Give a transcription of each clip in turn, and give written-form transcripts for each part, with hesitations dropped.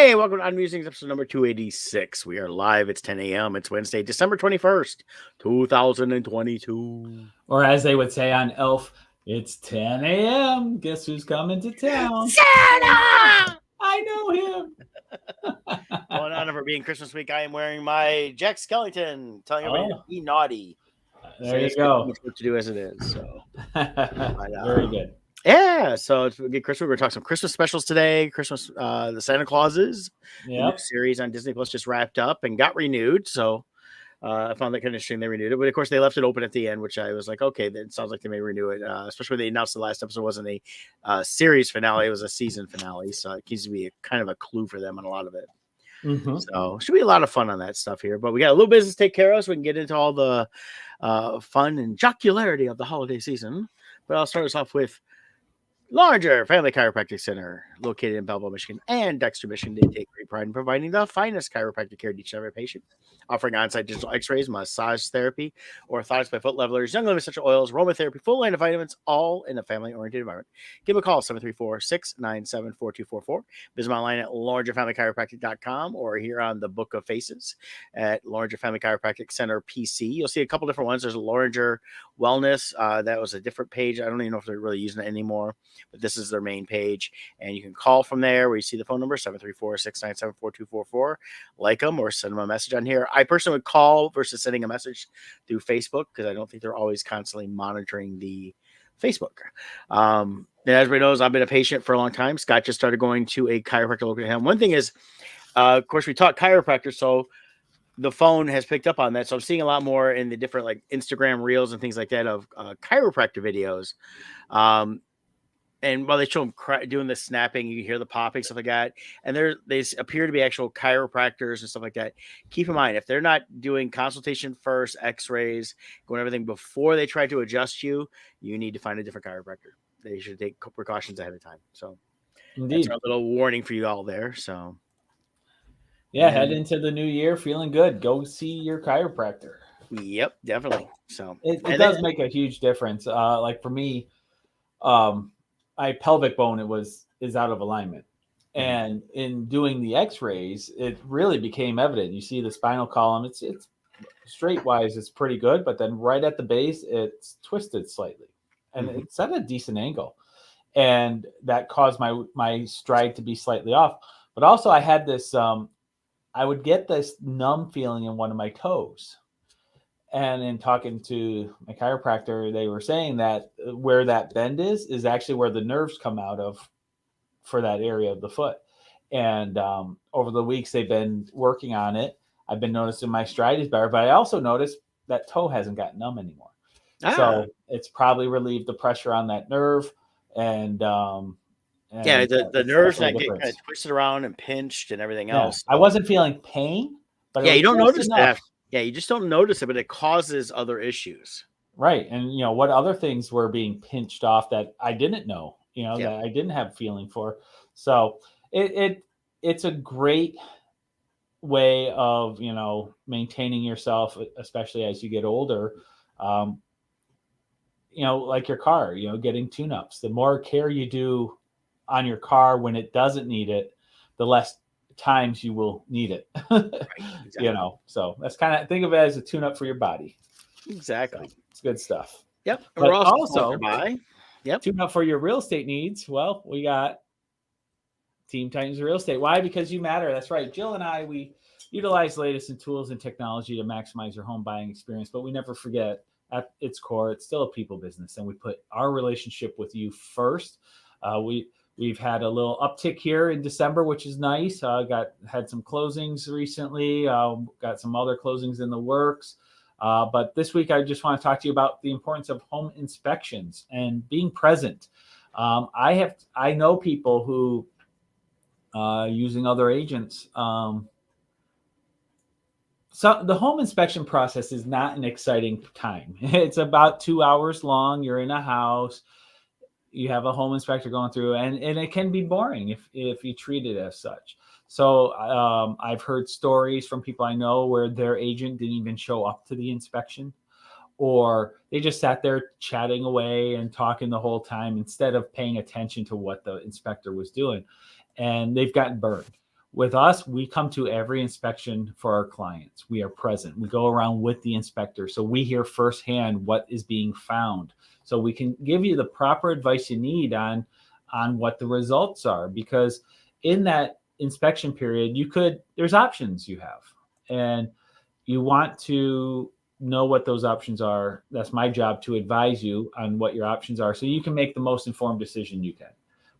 Hey, welcome to Musings, episode number 286. We are live. It's 10 a.m. It's Wednesday, December 21st, 2022. Or as they would say on Elf, it's 10 a.m. Guess who's coming to town? Santa! I know him. Going on over being Christmas week, I am wearing my Jack Skellington, telling everybody to be naughty. There you go. Much work to do as it is. So, very good. Yeah, so it's a good Christmas. We're going to talk some Christmas specials today. Christmas, the Santa Clauses. The new series on Disney Plus just wrapped up and got renewed. So I found that kind of interesting. They renewed it, but of course they left it open at the end, which I was like, okay, that sounds like they may renew it. Especially when they announced the last episode wasn't a series finale; it was a season finale. So it needs to be kind of a clue for them on a lot of it. Mm-hmm. So it should be a lot of fun on that stuff here. But we got a little business to take care of, so we can get into all the fun and jocularity of the holiday season. But I'll start us off with Larger Family Chiropractic Center, located in Belleville, Michigan, and Dexter, Michigan. They take great pride in providing the finest chiropractic care to each and every patient, offering on-site digital x-rays, massage therapy, orthotics by foot levelers, young living essential oils, aromatherapy, full line of vitamins, all in a family-oriented environment. Give them a call, 734-697-4244. Visit them online at largerfamilychiropractic.com or here on the Book of Faces at Larger Family Chiropractic Center PC. You'll see a couple different ones. There's a Larger Wellness. That was a different page. I don't even know if they're really using it anymore, but this is their main page, and you can call from there where you see the phone number 734-697-4244. Like them or send them a message on here. I personally would call versus sending a message through Facebook because I don't think they're always constantly monitoring the Facebook. And as everybody knows, I've been a patient for a long time. Scott just started going to a chiropractor local to him. One thing is, of course, we taught chiropractors, so the phone has picked up on that. So I'm seeing a lot more in the different like Instagram reels and things like that of chiropractor videos. And while they show them doing the snapping, you hear the popping, stuff like that. And they appear to be actual chiropractors and stuff like that. Keep in mind, if they're not doing consultation first, x-rays, going everything before they try to adjust you, you need to find a different chiropractor. They should take precautions ahead of time. So Indeed. That's a little warning for you all there. So yeah, head into the new year feeling good. Go see your chiropractor. Yep, definitely. So it does make a huge difference. Like for me, my pelvic bone is out of alignment, and in doing the x-rays it really became evident. You see the spinal column, it's straight wise it's pretty good, but then right at the base it's twisted slightly, and it's at a decent angle, and that caused my stride to be slightly off. But also I had this I would get this numb feeling in one of my toes. And in talking to my chiropractor, they were saying that where that bend is actually where the nerves come out of for that area of the foot. And over the weeks they've been working on it, I've been noticing my stride is better, but I also noticed that toe hasn't got numb anymore. So it's probably relieved the pressure on that nerve. And the nerves that get kind of twisted around and pinched and everything else. I wasn't feeling pain, but you don't notice that. Yeah, you just don't notice it, but it causes other issues. Right. And, what other things were being pinched off that I didn't know, that I didn't have feeling for. So it's a great way of, maintaining yourself, especially as you get older. Like your car, getting tune-ups. The more care you do on your car when it doesn't need it, the less times you will need it. Right, exactly. So that's kind of, think of it as a tune-up for your body. Exactly. So it's good stuff. Yep. But we're also tune-up for your real estate needs. Well, we got Team Titans Real Estate. Why? Because you matter. That's right. Jill and I, we utilize the latest in tools and technology to maximize your home buying experience, but we never forget, at its core, it's still a people business, and we put our relationship with you first. We've had a little uptick here in December, which is nice. Had some closings recently. Got some other closings in the works. But this week, I just want to talk to you about the importance of home inspections and being present. I know people who, using other agents, so the home inspection process is not an exciting time. It's about 2 hours long. You're in a house. You have a home inspector going through, and it can be boring if you treat it as such. So I've heard stories from people I know where their agent didn't even show up to the inspection, or they just sat there chatting away and talking the whole time instead of paying attention to what the inspector was doing, and they've gotten burned. With us, we come to every inspection for our clients. We are present. We go around with the inspector. So we hear firsthand what is being found. So we can give you the proper advice you need on what the results are. Because in that inspection period, there's options you have. And you want to know what those options are. That's my job, to advise you on what your options are so you can make the most informed decision you can.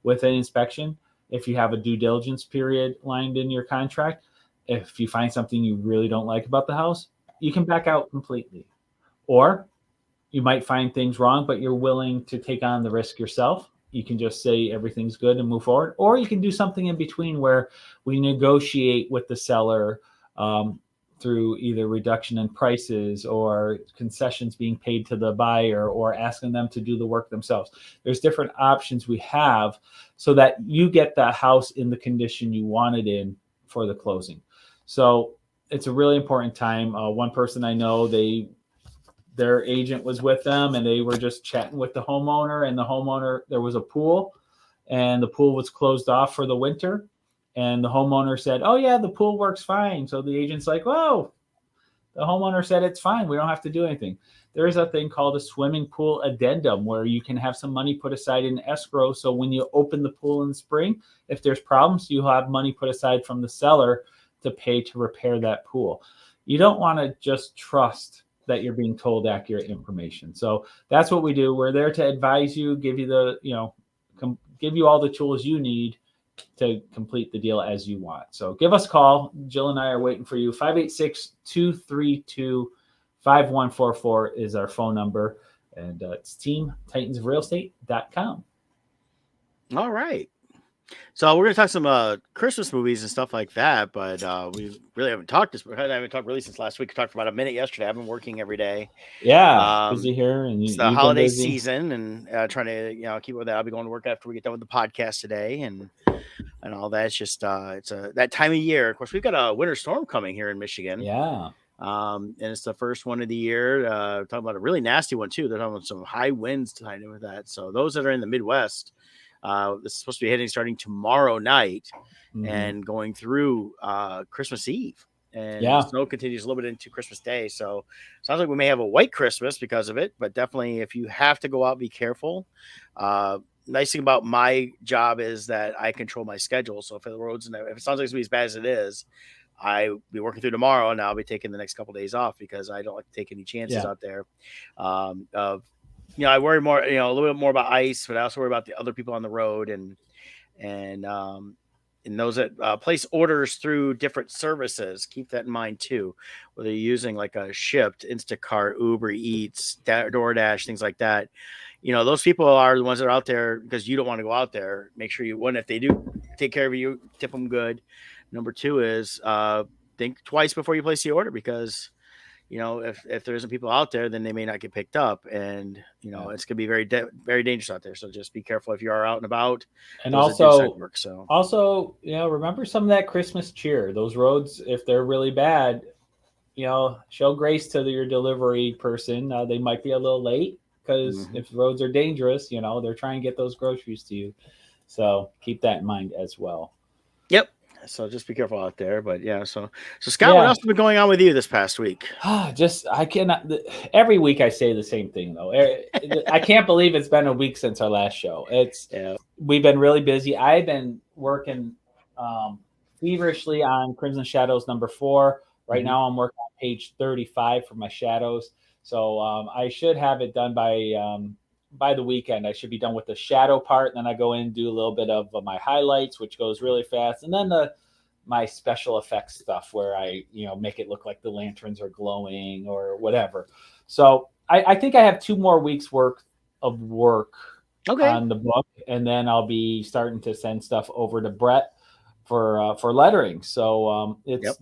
With an inspection, if you have a due diligence period lined in your contract, if you find something you really don't like about the house, you can back out completely. Or you might find things wrong, but you're willing to take on the risk yourself. You can just say everything's good and move forward. Or you can do something in between where we negotiate with the seller, through either reduction in prices or concessions being paid to the buyer or asking them to do the work themselves. There's different options we have so that you get the house in the condition you want it in for the closing. So it's a really important time. One person I know, their agent was with them and they were just chatting with the homeowner, and the homeowner, there was a pool and the pool was closed off for the winter. And the homeowner said, "Oh yeah, the pool works fine." So the agent's like, "Whoa, the homeowner said it's fine. We don't have to do anything." There is a thing called a swimming pool addendum where you can have some money put aside in escrow. So when you open the pool in the spring, if there's problems, you'll have money put aside from the seller to pay to repair that pool. You don't want to just trust that you're being told accurate information. So that's what we do. We're there to advise you, give you give you all the tools you need to complete the deal as you want. So give us a call. Jill and I are waiting for you. 586-232-5144 is our phone number. And it's teamtitansofrealestate.com. All right. So we're going to talk some Christmas movies and stuff like that, but we really haven't talked this. I haven't talked really since last week. We talked for about a minute yesterday. I've been working every day. Yeah, busy here, and it's the holiday season, and trying to keep up with that. I'll be going to work after we get done with the podcast today, and all that. It's just it's that time of year. Of course, we've got a winter storm coming here in Michigan. Yeah. And it's the first one of the year. Talking about a really nasty one too. They're talking about some high winds tied in with that. So those that are in the Midwest, this is supposed to be hitting starting tomorrow night and going through Christmas Eve. And the snow continues a little bit into Christmas Day. So sounds like we may have a white Christmas because of it. But definitely, if you have to go out, be careful. Nice thing about my job is that I control my schedule. So if the roads, if it sounds like it's going to be as bad as it is, I'll be working through tomorrow, and I'll be taking the next couple of days off because I don't like to take any chances out there. I worry more, a little bit more about ice, but I also worry about the other people on the road and those that place orders through different services. Keep that in mind too. Whether you're using like a Shipt, Instacart, Uber Eats, DoorDash, things like that. Those people are the ones that are out there because you don't want to go out there. Make sure if they do take care of you, tip them good. Number two is think twice before you place the order because, if there isn't people out there, then they may not get picked up, and it's gonna be very very dangerous out there. So just be careful if you are out and about. And also, remember some of that Christmas cheer. Those roads, if they're really bad, show grace to your delivery person. They might be a little late because if the roads are dangerous, they're trying to get those groceries to you. So keep that in mind as well. Yep. So just be careful out there. But so Scott, what else has been going on with you this past week? I cannot. Every week I say the same thing though. I can't believe it's been a week since our last show. We've been really busy. I've been working feverishly on Crimson Shadows number 4. Right now I'm working on page 35 for my shadows. So I should have it done by the weekend. I should be done with the shadow part. And then I go in and do a little bit of my highlights, which goes really fast. And then my special effects stuff where I, make it look like the lanterns are glowing or whatever. So I think I have 2 more weeks worth of work on the book. And then I'll be starting to send stuff over to Brett for lettering. So it's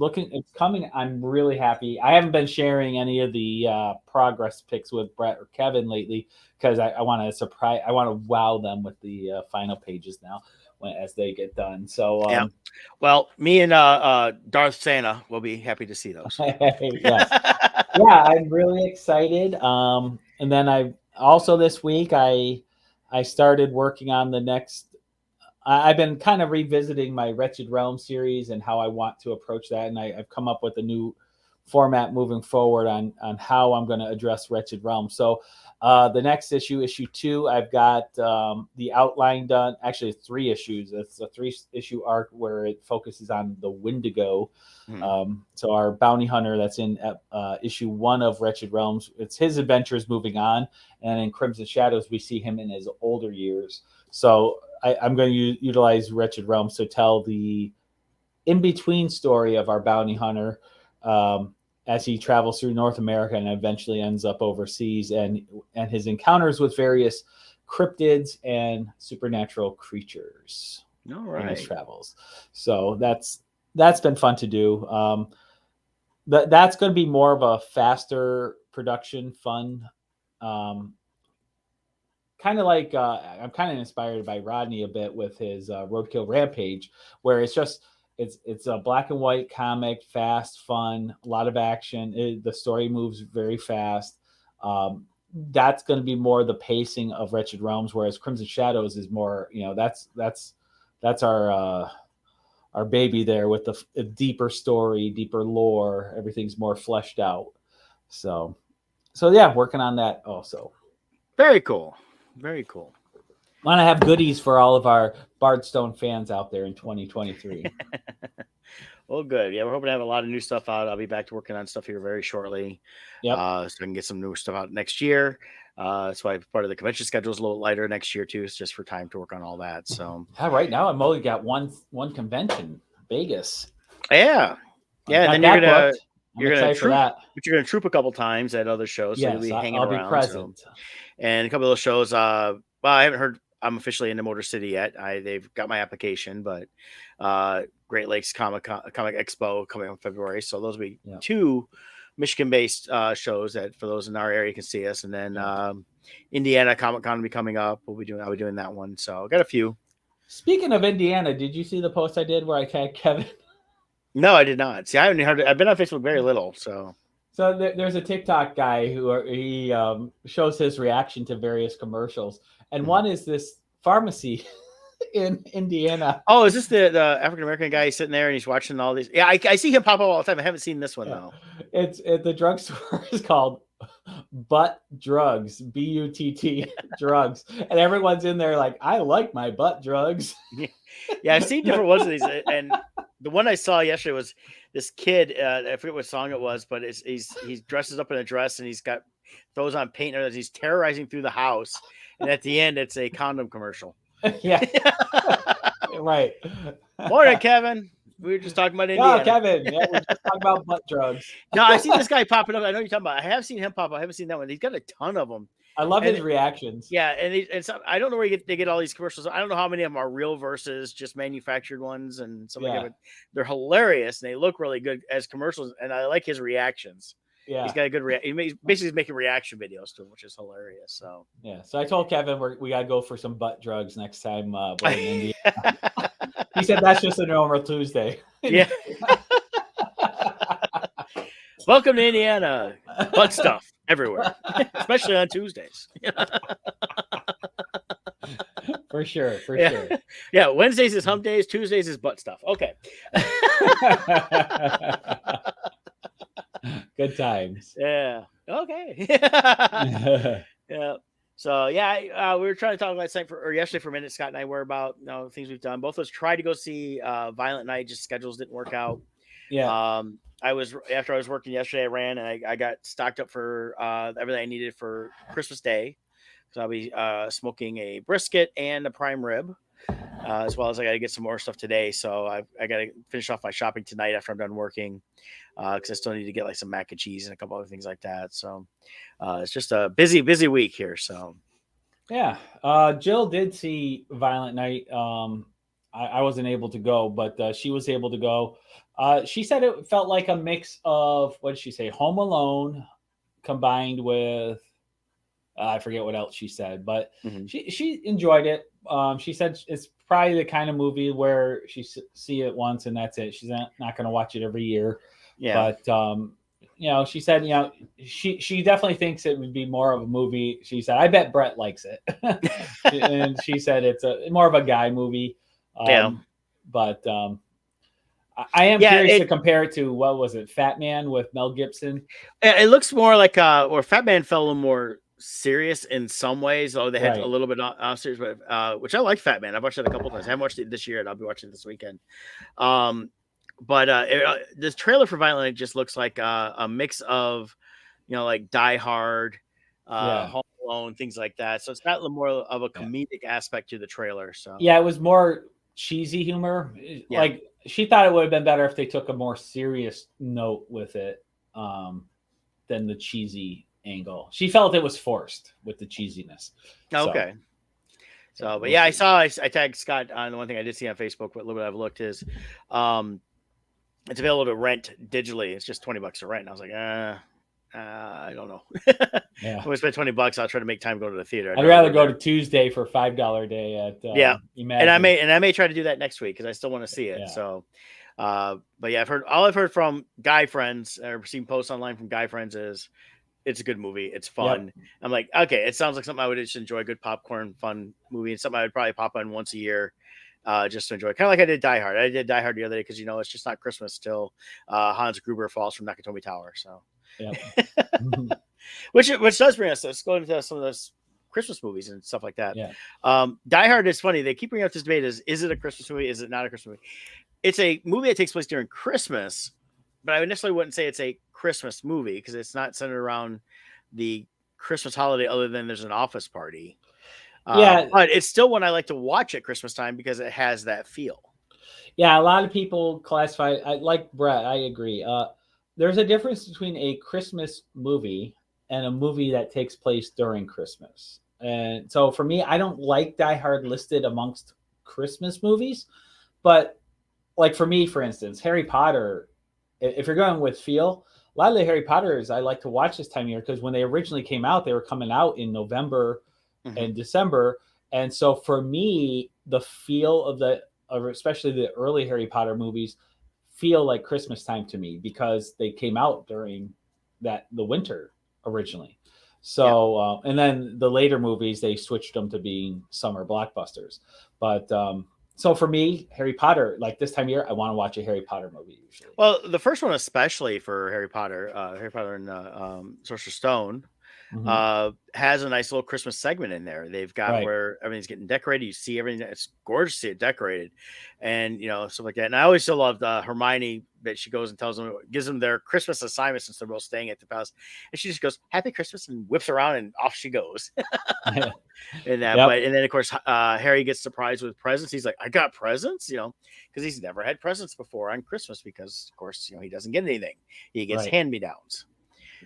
coming. I'm really happy. I haven't been sharing any of the progress pics with Brett or Kevin lately because I want to wow them with the final pages now as they get done. So well, me and Darth Santa will be happy to see those. Yes. I'm really excited. And then I also this week I started working on the next I've been kind of revisiting my Wretched Realm series and how I want to approach that, and I've come up with a new format moving forward on how I'm going to address Wretched Realm. So the next issue 2, I've got the outline done. Actually, it's 3 issues. It's a 3-issue arc where it focuses on the Wendigo. So our bounty hunter that's in issue 1 of Wretched Realms, it's his adventures moving on, and in Crimson Shadows we see him in his older years. So I'm going to utilize Wretched Realms to tell the in-between story of our bounty hunter as he travels through North America and eventually ends up overseas, and his encounters with various cryptids and supernatural creatures in his travels. So that's been fun to do. That's going to be more of a faster production, fun. Kind of like I'm kind of inspired by Rodney a bit with his Roadkill Rampage, where it's a black and white comic, fast, fun, a lot of action. The story moves very fast. That's going to be more the pacing of Wretched Realms, whereas Crimson Shadows is more, that's our baby there with a deeper story, deeper lore. Everything's more fleshed out. So yeah, working on that also. Very cool. Very cool. Want to have goodies for all of our Bardstone fans out there in 2023. Well, good. Yeah, we're hoping to have a lot of new stuff out. I'll be back to working on stuff here very shortly. Yep. So I can get some new stuff out next year. That's why part of the convention schedule is a little lighter next year too. It's just for time to work on all that. So right now I've only got one convention, Vegas. Yeah. Yeah. And then you're gonna troop, that. But you're gonna troop a couple times at other shows. So yes, you'll be hanging I'll around. Be present. So. And a couple of those shows. Well, I haven't heard. I'm officially into Motor City yet. They've got my application, but Great Lakes Comic Expo coming in February. So those will be 2 Michigan-based shows that for those in our area can see us. And then Indiana Comic Con will be coming up. I'll be doing that one. So I got a few. Speaking of Indiana, did you see the post I did where I tagged Kevin? No, I did not. See, I haven't heard it. I've been on Facebook very little. So there's a TikTok guy who he shows his reaction to various commercials. And one is this pharmacy in Indiana. Oh, is this the African-American guy sitting there and he's watching all these? Yeah, I see him pop up all the time. I haven't seen this one though. It's the drugstore is called Butt Drugs, BUTT drugs. And everyone's in there like, I like my butt drugs. Yeah, I've seen different ones of these. And the one I saw yesterday was this kid, I forget what song it was, but he dresses up in a dress and he's got throws on paint as he's terrorizing through the house. And at the end, it's a condom commercial. Yeah. Right. Morning, Kevin. We were just talking about Indiana. Oh, Kevin. Yeah, we're just talking about butt drugs. No, I see this guy popping up. I know you're talking about. I have seen him pop up. I haven't seen that one. He's got a ton of them. I love his reactions. Yeah, and I don't know where they get all these commercials. I don't know how many of them are real versus just manufactured ones, and some of them, they're hilarious and they look really good as commercials. And I like his reactions. Yeah, he's got a good He's basically making reaction videos to him, which is hilarious. So yeah, so I told Kevin we gotta go for some butt drugs next time we're in Indiana. He said that's just a normal Tuesday. Yeah. Welcome to Indiana. Butt stuff everywhere, especially on Tuesdays. For sure. Yeah, Wednesdays is hump days. Tuesdays is butt stuff. Okay. Good times. Yeah. Okay. Yeah. So yeah, we were trying to talk about yesterday for a minute. Scott and I were about things we've done. Both of us tried to go see Violent Night, just schedules didn't work out. Yeah. After I was working yesterday, I ran and I got stocked up for everything I needed for Christmas Day. So I'll be smoking a brisket and a prime rib, as well as I got to get some more stuff today. So I got to finish off my shopping tonight after I'm done working, because I still need to get like some mac and cheese and a couple other things like that. So it's just a busy week here. So yeah, Jill did see Violent Night. I wasn't able to go, but she was able to go. She said it felt like a mix of, what did she say, Home Alone combined with I forget what else she said, but she enjoyed it. She said it's probably the kind of movie where she see it once and that's it. She's not going to watch it every year. Yeah. But she said, she definitely thinks it would be more of a movie. She said, I bet Brett likes it. And she said it's more of a guy movie. Yeah. But I am Yeah. curious to compare it to, what was it, Fat Man with Mel Gibson? It looks more like or Fat Man felt a little more serious in some ways, though they had a Right. little bit serious, but which I like Fat Man. I've watched it a couple times. I haven't watched it this year, and I'll be watching it this weekend. Um, but this trailer for Violent just looks like a mix of, like Die Hard, Yeah. Home Alone, things like that. So it's got a little more of a Yeah. comedic aspect to the trailer. So Yeah, it was more cheesy humor. yeah. Like, she thought it would have been better if they took a more serious note with it, um, than the cheesy angle. She felt it was forced with the cheesiness. So Okay. yeah, So, but we'll yeah, see. I tagged Scott on the one thing I did see on Facebook, but a little bit I've looked is, um, it's available to rent digitally. It's just $20 to rent. And I was like, I don't know. I'm Yeah, gonna spend $20. I'll try to make time to go to the theater. I'd rather go to Tuesday for $5 day at Yeah, and Imagine. I may try to do that next week because I still want to see it. Yeah, So, but yeah, I've heard from guy friends or seen posts online from guy friends is it's a good movie. It's yep, fun. I'm like, okay, it sounds like something I would just enjoy. A good popcorn, fun movie, and something I would probably pop on once a year, just to enjoy. Kind of like I did Die Hard. I did Die Hard the other day because it's just not Christmas till Hans Gruber falls from Nakatomi Tower. So, yep. which does bring us. Let's go into some of those Christmas movies and stuff like that. Yeah, Die Hard is funny. They keep bringing up this debate: is it a Christmas movie? Is it not a Christmas movie? It's a movie that takes place during Christmas, but I initially wouldn't say it's a Christmas movie because it's not centered around the Christmas holiday, other than there's an office party. yeah, But it's still one I like to watch at Christmas time because it has that feel. yeah. A lot of people classify. Like Brett, I agree. There's a difference between a Christmas movie and a movie that takes place during Christmas. And so for me, I don't like Die Hard listed amongst Christmas movies, but like for me, for instance, Harry Potter, if you're going with feel, a lot of the Harry Potters I like to watch this time of year because when they originally came out, they were coming out in November Mm-hmm. and December. And so for me, the feel of especially the early Harry Potter movies feel like Christmas time to me because they came out during the winter originally. Yeah. So and then the later movies they switched them to being summer blockbusters. But so for me, Harry Potter, like this time of year, I want to watch a Harry Potter movie usually. Well, the first one, especially for Harry Potter and Sorcerer's Stone, Mm-hmm. has a nice little Christmas segment in there. They've got Right. where everything's getting decorated. You see everything. It's gorgeous to see it decorated, and stuff like that. And I always still loved Hermione that she goes and gives them their Christmas assignment since they're both staying at the palace, and she just goes "Happy Christmas" and whips around and off she goes. And that, Yep. and then of course Harry gets surprised with presents. He's like, "I got presents," because he's never had presents before on Christmas because of course he doesn't get anything. He gets Right. hand me downs.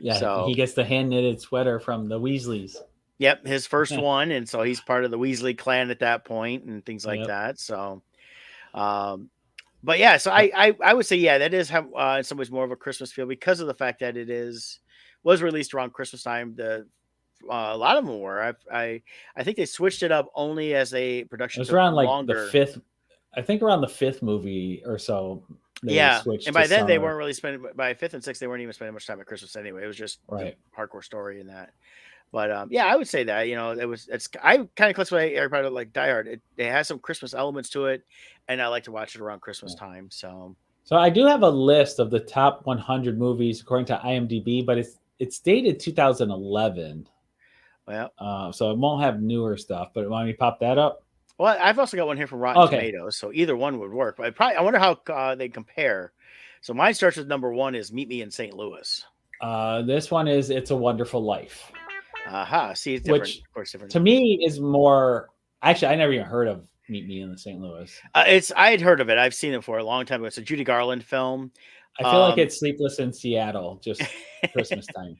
Yeah, So he gets the hand knitted sweater from the Weasleys. yep, his first one, and so he's part of the Weasley clan at that point, and things like Yep. that. So, um, but yeah, so Yep. I would say that is have in some ways more of a Christmas feel because of the fact that was released around Christmas time. A lot of them were. I think they switched it up only as a It production was took around like the longer. fifth, I think around the fifth movie or so, they Yeah, switched and to by then they summer. weren't really spending by fifth and sixth. They weren't even spending much time at Christmas anyway. It was just the Right. hardcore story in that. But yeah, I would say that I kind of classify Harry Potter like Die Hard. It has some Christmas elements to it, and I like to watch it around Christmas Yeah. time. So So I do have a list of the top 100 movies according to IMDb, but it's dated 2011. well, So it won't have newer stuff. But why don't you pop that up? I've also got one here from Rotten Okay. Tomatoes, so either one would work. But I wonder how they compare. So mine starts with number one is Meet Me in St. Louis. This one is It's a Wonderful Life, Aha, see, it's different. which Of course, different. to me is more. Actually, I never even heard of Meet Me in the St. Louis. I had heard of it. I've seen it for a long time ago. It's a Judy Garland film. I feel like it's Sleepless in Seattle, just Christmas time.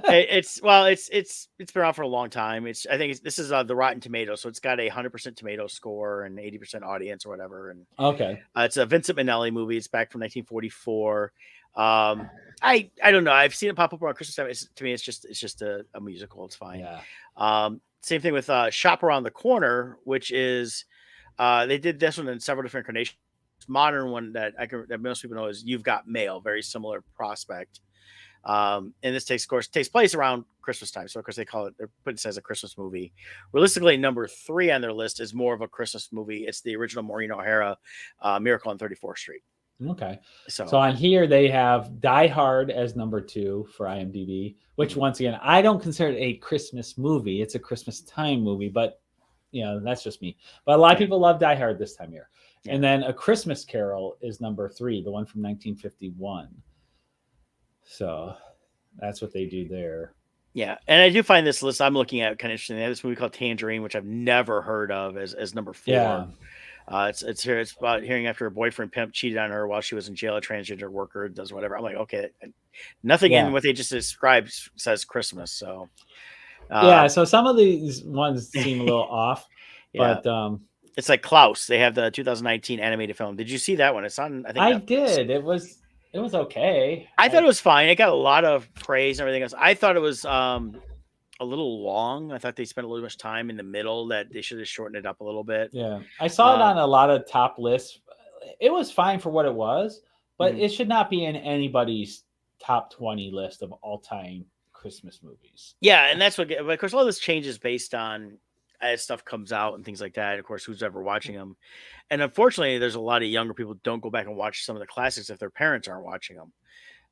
it's been around for a long time. This is the Rotten Tomatoes, so it's got a 100% tomato score and 80% audience or whatever. And Okay. it's a Vincent Minnelli movie. It's back from 1944. I don't know. I've seen it pop up around Christmas time. To me, it's just a musical. It's fine. Yeah. Same thing with Shop Around the Corner, which is they did this one in several different incarnations. Modern one that most people know is You've Got Mail. Very similar prospect. And this takes place around Christmas time. So of course they call it, they're putting it as a Christmas movie. Realistically, number 3 on their list is more of a Christmas movie. It's the original Maureen O'Hara, Miracle on 34th Street. Okay. So So on here they have Die Hard as number 2 for IMDb, which mhm. once again I don't consider it a Christmas movie. It's a Christmas time movie, but that's just me. But a lot of Yeah, people love Die Hard this time of year. yeah, And then A Christmas Carol is number 3, the one from 1951. So that's what they do there. yeah. And I do find this list I'm looking at kind of interesting. They have this movie called Tangerine, which I've never heard of as number 4. Yeah. It's about hearing after her boyfriend pimp cheated on her while she was in jail. A transgender worker does whatever. I'm like, okay, nothing in Yeah. what they just described says Christmas. So Yeah. um, So some of these ones seem a little off, yeah, but it's like Klaus. They have the 2019 animated film. Did you see that one? It's on, I think, I Netflix. did. It was okay. I thought it was fine. It got a lot of praise and everything else. I thought it was a little long. I thought they spent a little much time in the middle that they should have shortened it up a little bit. Yeah. I saw it Um, on a lot of top lists. It was fine for what it was, but mhm. it should not be in anybody's top 20 list of all-time Christmas movies. Yeah, and that's what. Of course, all this changes based on as stuff comes out and things like that. Of course, who's ever watching them, and unfortunately, there's a lot of younger people who don't go back and watch some of the classics if their parents aren't watching them.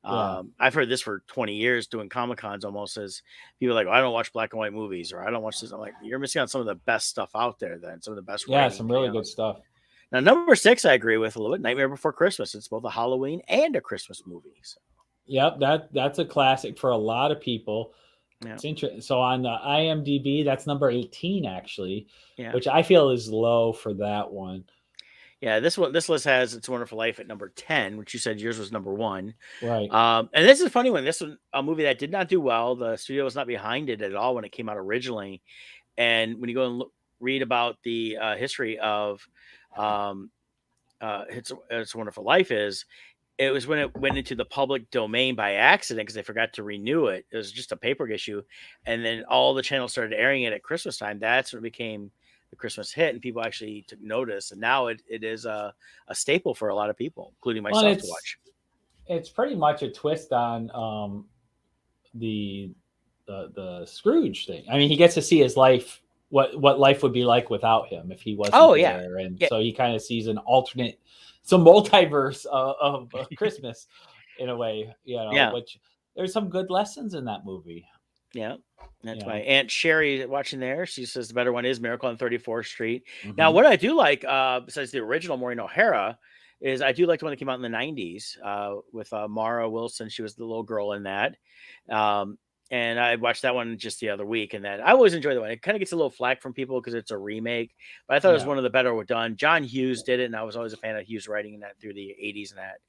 Yeah. I've heard this for 20 years doing Comic Cons almost as people are like, I don't watch black and white movies or I don't watch this. I'm like, you're missing out some of the best stuff out there then, some of the best Yeah, writing, some to be really good honest. stuff. Now, number 6, I agree with a little bit. Nightmare Before Christmas. It's both a Halloween and a Christmas movie. So, Yep, that's a classic for a lot of people. yeah. It's interesting. So on the IMDb, that's number 18 actually, Yeah. which I feel is low for that one. Yeah. This list has It's a Wonderful Life at number 10, which you said yours was number 1. Right. And this is a funny one. This was a movie that did not do well. The studio was not behind it at all when it came out originally. And when you go and read about the history of um, it's a Wonderful Life it was when it went into the public domain by accident because they forgot to renew it. It was just a paper issue, and then all the channels started airing it at Christmas time. That's when it became the Christmas hit, and people actually took notice. And now it is a staple for a lot of people, including Well, myself, to watch. it's pretty much a twist on the the Scrooge thing. I mean, he gets to see his life, what life would be like without him if he wasn't Oh yeah, there, and yeah, so he kind of sees an alternate, some multiverse of Christmas in a way, yeah, which there's some good lessons in that movie. yeah. That's You my know, Aunt Sherry watching there. She says the better one is Miracle on 34th Street. Now, hmm what I do like, besides the original Maureen O'Hara, is I do like the one that came out in the 90s with Mara Wilson. She was the little girl in that. Um, and I watched that one just the other week. And that I always enjoy the one. It kind of gets a little flack from people because it's a remake, but I thought it was yeah, one of the better done. John Hughes did it, and I was always a fan of Hughes writing in that through the 80s and that.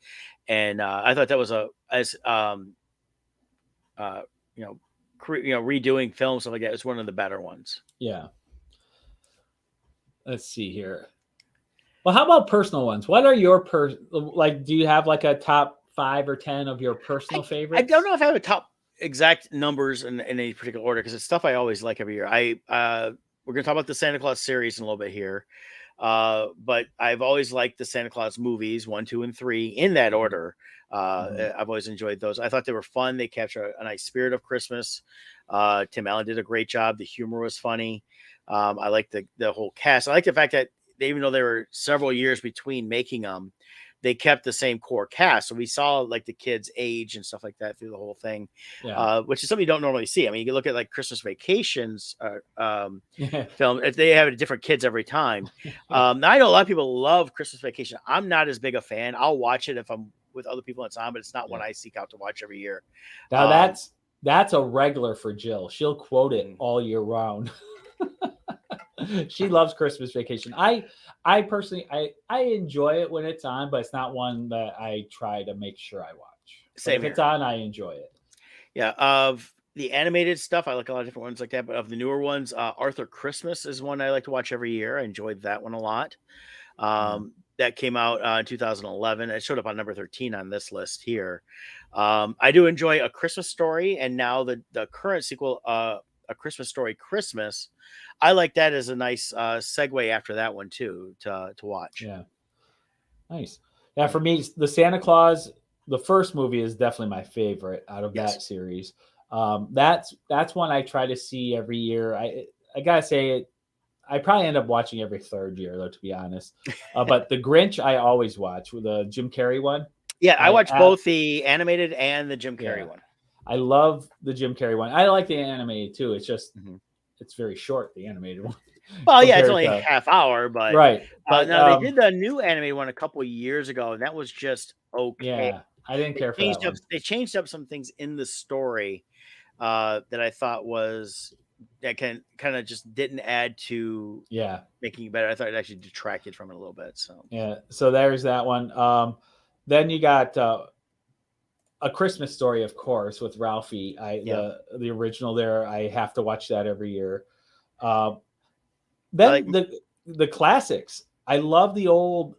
And I thought that was uh, you know, redoing films stuff like that. It's one of the better ones. yeah. Let's see here. Well, how about personal ones? What are your like? Do you have like a top 5 or 10 of your personal I don't favorites? know if I have a top exact numbers in any particular order because it's stuff I always like every year. We're gonna talk about the Santa Claus series in a little bit here. But I've always liked the Santa Claus movies 1, 2, and 3 in that order. Mm-hmm. I've always enjoyed those. I thought they were fun. They capture a nice spirit of Christmas. Tim Allen did a great job. The humor was funny. I like the whole cast. I like the fact that even though there were several years between making them, they kept the same core cast. So we saw like the kids age and stuff like that through the whole thing, Yeah. which is something you don't normally see. I mean, you can look at like Christmas Vacations Yeah. film if they have different kids every time. Now I know a lot of people love Christmas Vacation. I'm not as big a fan. I'll watch it if I'm with other people it's on, but it's not one Yeah. I seek out to watch every year. Now Um, that's a regular for Jill. She'll quote it mm, all year round. She loves Christmas Vacation. I personally I enjoy it when it's on, but it's not one that I try to make sure I watch. But Same if it's here. on, I enjoy it. Yeah. Of the animated stuff, I like a lot of different ones like that. But of the newer ones, Arthur Christmas is one I like to watch every year. I enjoyed that one a lot. Mhm. That came out in 2011. It showed up on number 13 on this list here. I do enjoy A Christmas Story, and now the current sequel, A Christmas Story Christmas. I like that as a nice segue after that one too to watch. Yeah. Nice. Yeah, for me, the Santa Claus the first movie is definitely my favorite out of Yes. that series. That's one I try to see every year. I gotta say, I probably end up watching every third year, though, to be honest. But the Grinch, I always watch with the Jim Carrey one. Yeah, I I watched both the animated and the Jim Carrey Yeah, one. I love the Jim Carrey one. I like the animated too. It's just Mhm. it's very short, the animated one, Well, yeah, it's compared only a to half hour, but right. But now they did the new animated one a couple of years ago, and that was just okay. yeah, I didn't care for that one. They changed up some things in the story that I thought was that can kind of just didn't add to Yeah, making it better. I thought it actually detracted from it a little bit. So yeah. So there's that one. Then you got A Christmas Story, of course, with Ralphie. yeah, The original there. I have to watch that every year. Uh, I like then the classics. I love the old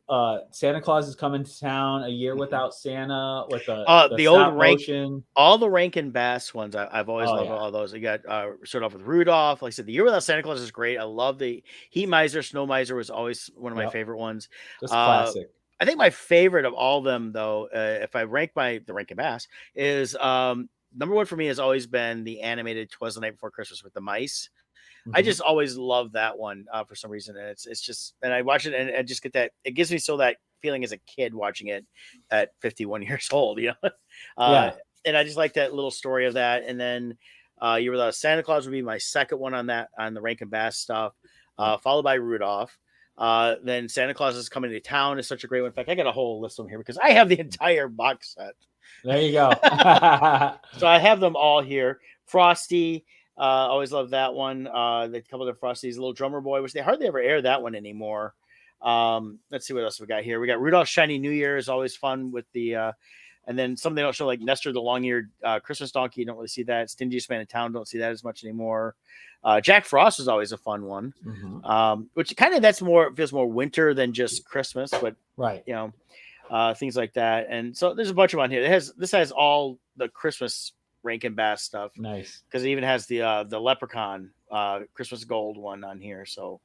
Santa Claus is Coming to Town, A Year mhm. Without Santa, with the The old stop motion. all the Rankin Bass ones. I've always Oh loved yeah, all those. You got start off with Rudolph. Like I said, The Year Without Santa Claus is great. I love the Heat Miser, Snow Miser was always one of my yep, favorite ones. just Uh, classic. I think my favorite of all of them, though, if I rank the Rankin Bass, is number one for me has always been the animated "Twas the Night Before Christmas" with the mice. I Hmm. just always love that one for some reason, and it's just and I watch it and I just get that it gives me so that feeling as a kid watching it at 51 years old, uh, Yeah, and I just like that little story of that. And then you were Santa Claus would be my second one on that on the Rankin Bass stuff, yeah. followed by Rudolph. Then Santa Claus is Coming to Town is such a great one. In fact, I got a whole list of them here because I have the entire box set. There you go. So I have them all here. Frosty, always love that one. The couple of the Frosties, Little Drummer Boy, which they hardly ever air that one anymore. Let's see what else we got here. We got Rudolph Shiny New Year is always fun with the and then some they don't show like Nestor the Long-Eared Christmas Donkey. You don't really see that. Stingiest Man in Town, don't see that as much anymore. Jack Frost is always a fun one. Hmm. Which kind of that's more feels more winter than just Christmas, but Right. you know, things like that. And so there's a bunch of on here. This has all the Christmas Rankin Bass stuff Nice. because it even has the Leprechaun Christmas Gold one on here. So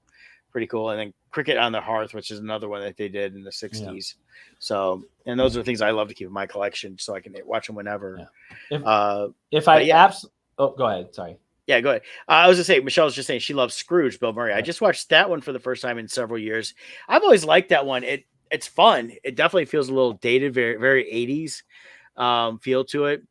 pretty cool. And then Cricket on the Hearth, which is another one that they did in the 60s. Yeah. So, and those are things I love to keep in my collection so I can watch them whenever. Yeah. If I oh, go ahead. Sorry. Yeah, go ahead. I was gonna say Michelle's just saying she loves Scrooge, Bill Murray. I just watched that one for the first time in several years. I've always liked that one. It's fun. It definitely feels a little dated, very very 80s feel to it.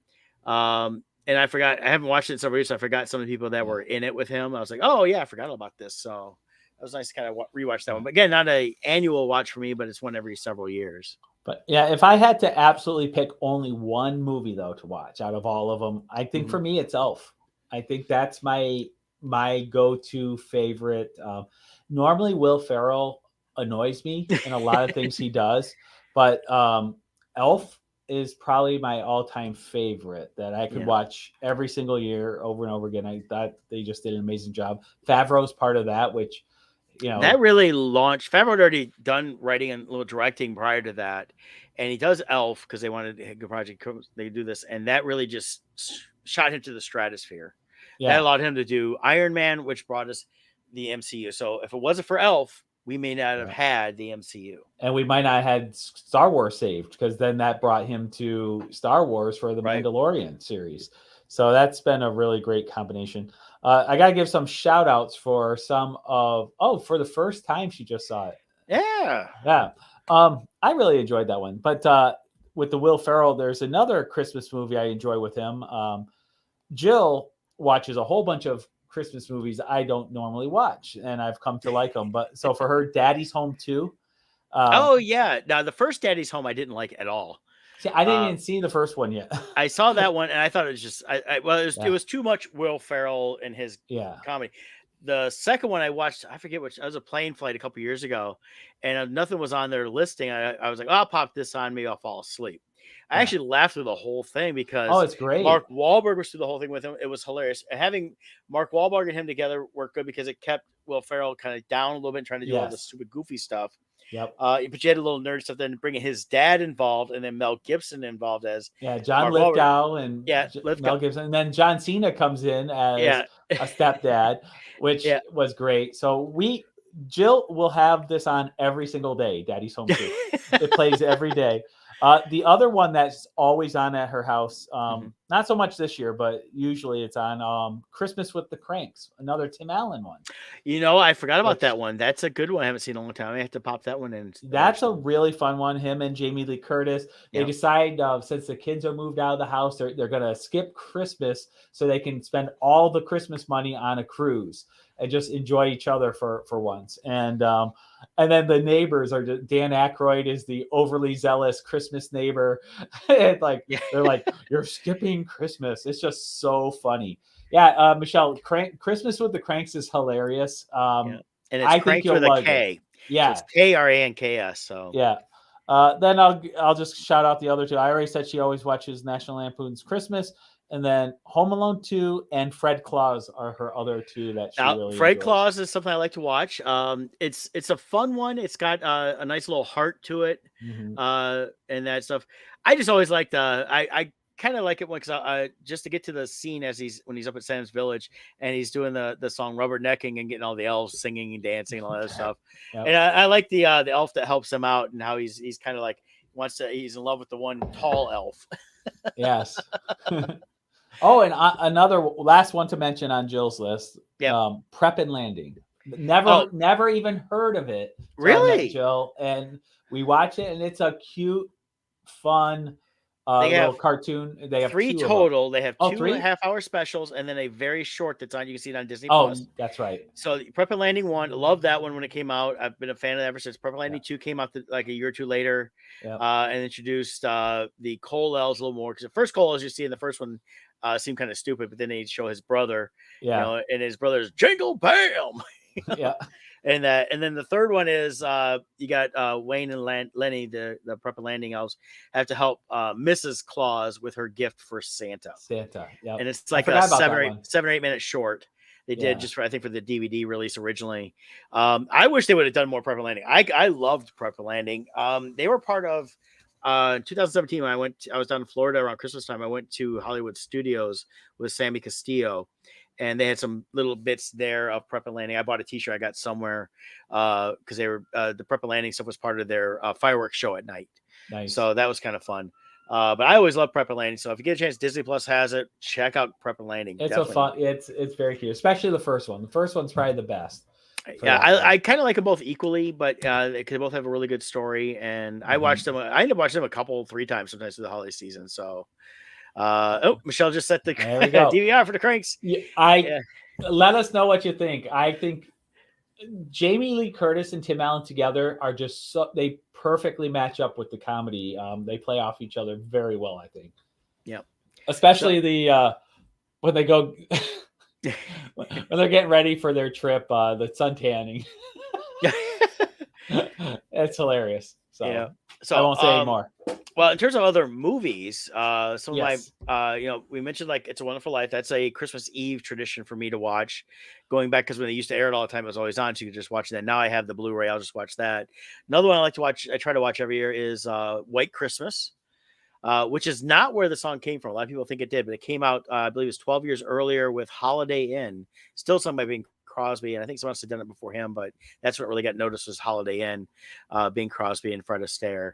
And I haven't watched it in several years. So I forgot some of the people that were in it with him. I was like, oh yeah, I forgot about this. So it was nice to kind of rewatch that one. But again, not an annual watch for me, but it's one every several years. But yeah, if I had to absolutely pick only one movie though to watch out of all of them, I think for me it's Elf. I think that's my go-to favorite. Normally, Will Ferrell annoys me in a lot of things he does, but Elf is probably my all-time favorite that I could watch every single year over and over again. I thought they just did an amazing job. Favreau's part of that, which that really launched. Favreau had already done writing and a little directing prior to that, and he does Elf because they wanted a good project. They do this, and that really just shot him to the stratosphere. Yeah. That allowed him to do Iron Man, which brought us the MCU. So if it wasn't for Elf, we may not have had the MCU. And we might not have had Star Wars saved because then that brought him to Star Wars for the Mandalorian series. So that's been a really great combination. I got to give some shout outs for some of, for the first time she just saw it. Yeah. Yeah. I really enjoyed that one. But with the Will Ferrell, there's another Christmas movie I enjoy with him. Jill watches a whole bunch of Christmas movies I don't normally watch, and I've come to like them. But so for her, Daddy's Home 2. Oh yeah. Now the first Daddy's Home I didn't like at all. See, I didn't even see the first one yet. I saw that one and I thought it was just it was too much Will Ferrell and his comedy. The second one I watched, I forget which. I was a plane flight a couple years ago, and nothing was on their listing. I was like, I'll pop this on. Maybe I'll fall asleep. I actually laughed through the whole thing because it's great. Mark Wahlberg was through the whole thing with him. It was hilarious. Having Mark Wahlberg and him together worked good because it kept Will Ferrell kind of down a little bit, trying to do all the stupid goofy stuff. Yep. But you had a little nerd stuff, then bringing his dad involved, and then Mel Gibson involved as John Lithgow and Mel Gibson, and then John Cena comes in as a stepdad, which was great. So Jill will have this on every single day. Daddy's Home 2. It plays every day. The other one that's always on at her house, Mhm. not so much this year, but usually it's on Christmas with the Cranks, another Tim Allen one. I forgot about Which that one. That's a good one. I haven't seen in a long time. I have to pop that one in That's a eventually. really fun one. Him and Jamie Lee Curtis. They Yeah. decide since the kids are moved out of the house, they're going to skip Christmas so they can spend all the Christmas money on a cruise and just enjoy each other for once. And then the neighbors are Dan Aykroyd is the overly zealous Christmas neighbor. And Yeah. they're like, you're skipping Christmas. It's just so funny. Yeah, Michelle, Christmas with the Cranks is hilarious. Yeah. And it's I think Cranks you'll with a like it. K. So it's Yeah, KRANKS. So yeah. Then I'll just shout out the other two. I already said she always watches National Lampoon's Christmas, and then Home Alone 2 and Fred Claus are her other two that she now really Fred enjoys. Claus is something I like to watch. It's a fun one. It's got a nice little heart to it, Mm-hmm. and that stuff. I just always like I kind of like it because just to get to the scene as when he's up at Sam's Village and he's doing the song Rubbernecking and getting all the elves singing and dancing and all that stuff. Yep. And I like the elf that helps him out and how he's kind of like he's in love with the one tall elf. Yes. Oh, and another last one to mention on Jill's list, Yeah. Prep and Landing. Oh, Never even heard of it until I met really? Jill, and we watch it, and it's a cute, fun They little have cartoon. They have 3 two of them. total. They have Oh, 2 three? half-hour specials and then a very short that's on. You can see it on Disney Oh, Plus. that's right. So Prep and Landing 1, love that one when it came out. I've been a fan of it ever since. Prep and Landing 2 came out like a year or two later, Yep. and introduced the Cole Elves a little more because the first Cole Elves you see in the first one seemed kind of stupid, but then they show his brother, Yeah. and his brother's Jingle Bam. Yeah. And then the third one is you got Wayne and Lenny, the Prep and Landing elves, have to help Mrs. Claus with her gift for Santa. Santa. Yeah. And it's I like a forgot about that 7 or 8 minute short. They did Yeah. just for I think for the DVD release originally. I wish they would have done more Prep and Landing. I loved Prep and Landing. They were part of 2017 when I was down in Florida around Christmas time. I went to Hollywood Studios with Sammy Castillo, and they had some little bits there of Prep and Landing. I bought a T-shirt I got somewhere because they were the Prep and Landing stuff was part of their fireworks show at night. Nice. So that was kind of fun. But I always love Prep and Landing. So if you get a chance, Disney Plus has it. Check out Prep and Landing. It's Definitely. a fun. It's very cute, especially the first one. The first one's probably the best. Yeah, I kind of like them both equally, but they both have a really good story. And I watched them. I ended up watching them 3 times sometimes through the holiday season. So, Michelle just set the DVR for the Cranks. Yeah, let us know what you think. I think Jamie Lee Curtis and Tim Allen together are just they perfectly match up with the comedy. They play off each other very well, I think. Yeah, especially when they go when they're getting ready for their trip, the sun tanning. It's hilarious. So yeah, I won't say anymore. Well, in terms of other movies, some yes. of my, we mentioned like It's a Wonderful Life. That's a Christmas Eve tradition for me to watch. Going back because when they used to air it all the time, it was always on, so you could just watch that. Now I have the Blu-ray. I'll just watch that. Another one I like to watch. I try to watch every year is White Christmas, which is not where the song came from. A lot of people think it did, but it came out, I believe, it was 12 years earlier with Holiday Inn. Still sung by Bing Crosby, and I think someone else had done it before him, but that's what really got noticed was Holiday Inn, Bing Crosby and Fred Astaire.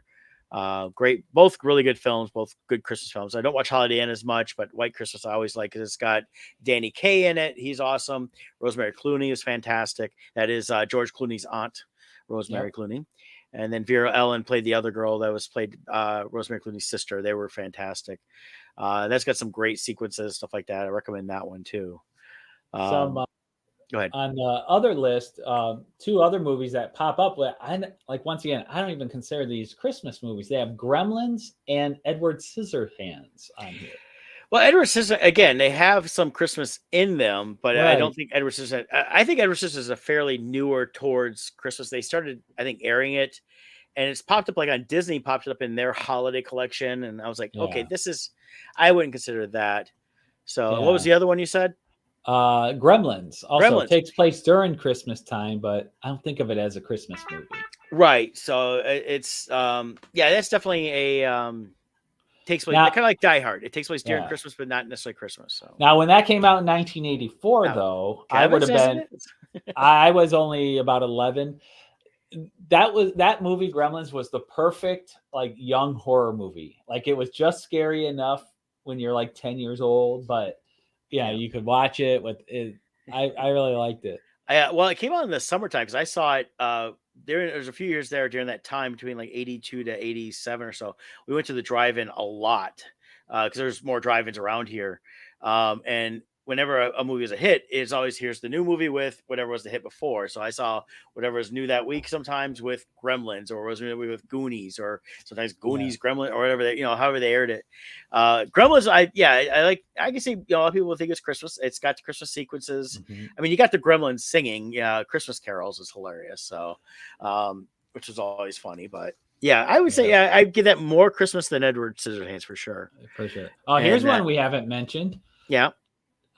Great, both really good films, both good Christmas films. I don't watch Holiday Inn as much, but White Christmas I always like because it's got Danny Kaye in it. He's awesome. Rosemary Clooney is fantastic. That is George Clooney's aunt, Rosemary Clooney. And then Vera Ellen played the other girl that was played Rosemary Clooney's sister. They were fantastic. That's got some great sequences, stuff like that. I recommend that one too. Go ahead. On the other list, 2 other movies that pop up. Once again, I don't even consider these Christmas movies. They have Gremlins and Edward Scissorhands on here. Well, Edward Scissorhands, again, they have some Christmas in them, but I don't think Edward Scissorhands. I think Edward Scissorhands is a fairly newer towards Christmas. They started, I think, airing it, and it's popped up like on Disney, popped it up in their holiday collection, and I was like, okay, this is. I wouldn't consider that. So, what was the other one you said? Gremlins also takes place during Christmas time, but I don't think of it as a Christmas movie. Right. So it's that's definitely a takes place kind of like Die Hard. It takes place during Christmas, but not necessarily Christmas. So now, when that came out in 1984, though, I would have been. I was only about 11. that movie Gremlins was the perfect like young horror movie. Like it was just scary enough when you're like 10 years old, but yeah, Yeah. you could watch it with it. I really liked it. Well, it came out in the summertime because I saw it. There's a few years there during that time between like 82 to 87 or so. We went to the drive-in a lot because there's more drive-ins around here. And whenever a movie is a hit, it's always here's the new movie with whatever was the hit before. So I saw whatever was new that week, sometimes with Gremlins, or was new with Goonies, or sometimes Yeah. Goonies, Gremlin, or whatever they, however they aired it. Gremlins, I like. I can see, a lot of people think it's Christmas. It's got the Christmas sequences. Mm-hmm. I mean, you got the Gremlins singing Christmas carols is hilarious. So, which is always funny. But yeah, I would say I'd give that more Christmas than Edward Scissorhands for sure. For sure. Oh, And here's that, one we haven't mentioned. yeah.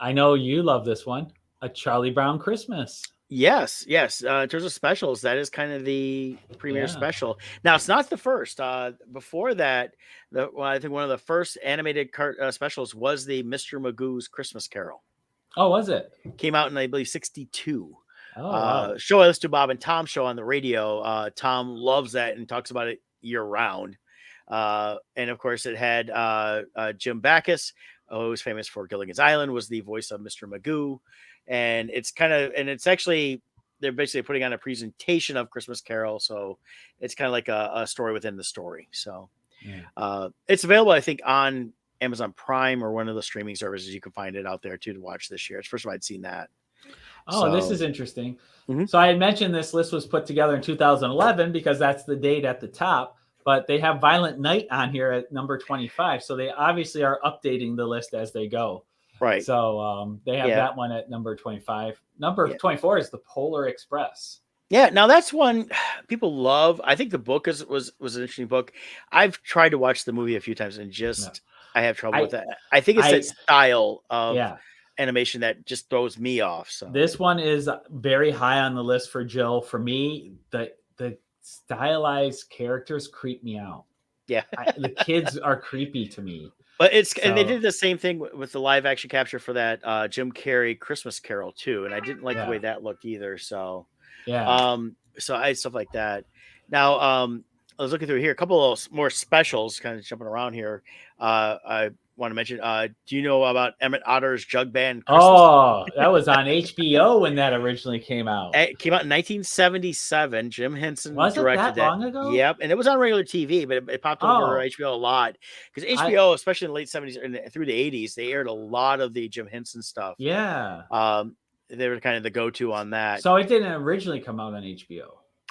I know you love this one. A Charlie Brown Christmas. Yes. In terms of specials, that is kind of the premier special. Now, it's not the first. Before that, I think one of the first animated specials was the Mr. Magoo's Christmas Carol. Oh, was it? Came out in, I believe, 62. Oh, wow. Show I listen to Bob and Tom show on the radio. Tom loves that and talks about it year round. And of course, it had Jim Backus, who was famous for Gilligan's Island, was the voice of Mr. Magoo. And it's actually, they're basically putting on a presentation of Christmas Carol. So it's kind of like a story within the story. So it's available, I think, on Amazon Prime or one of the streaming services. You can find it out there too to watch this year. It's the first time I'd seen that. Oh, this is interesting. Mm-hmm. So I had mentioned this list was put together in 2011 because that's the date at the top, but they have Violent Night on here at number 25. So they obviously are updating the list as they go. Right. So they have that one at number 25. Number 24 is the Polar Express. Yeah, now that's one people love. I think the book was an interesting book. I've tried to watch the movie a few times and I have trouble with that. I think it's that style of animation that just throws me off. So this one is very high on the list for Jill. For me, the stylized characters creep me out. Yeah, the kids are creepy to me. But and they did the same thing with the live action capture for that Jim Carrey Christmas Carol too, and I didn't like the way that looked either. So so I had stuff like that. Now I was looking through here, a couple of more specials, kind of jumping around here. I want to mention, do you know about Emmett Otter's Jug Band Christmas? Oh, that was on HBO when that originally came out. It came out in 1977. Jim Henson directed that. Long ago? Yep, and it was on regular TV, but it popped over HBO a lot because HBO, especially in the late 70s and through the 80s, they aired a lot of the Jim Henson stuff. Yeah. They were kind of the go-to on that. So it didn't originally come out on HBO.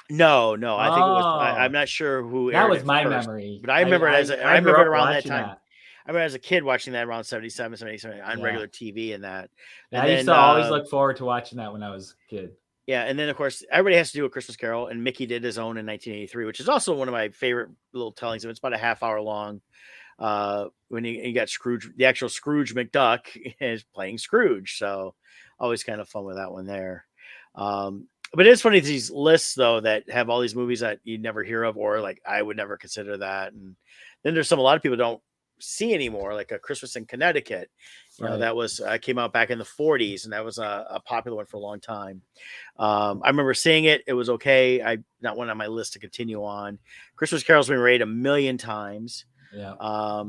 No. I think it was. I'm not sure who. That was my memory, but I remember it I remember it around that time. That. I remember as a kid watching that around 77 on regular TV and that. I used to always look forward to watching that when I was a kid. Yeah, and then of course everybody has to do a Christmas Carol, and Mickey did his own in 1983, which is also one of my favorite little tellings of it. It's about a half hour long. When you got Scrooge, the actual Scrooge McDuck is playing Scrooge, so always kind of fun with that one there. But it's funny, these lists though that have all these movies that you never hear of, or like I would never consider that. And then there's a lot of people don't see anymore, like A Christmas in Connecticut. You know, that was came out back in the 40s, and that was a popular one for a long time. I remember seeing it. It was okay. Not one on my list to continue on. Christmas Carol's been rated 1 million times. Yeah.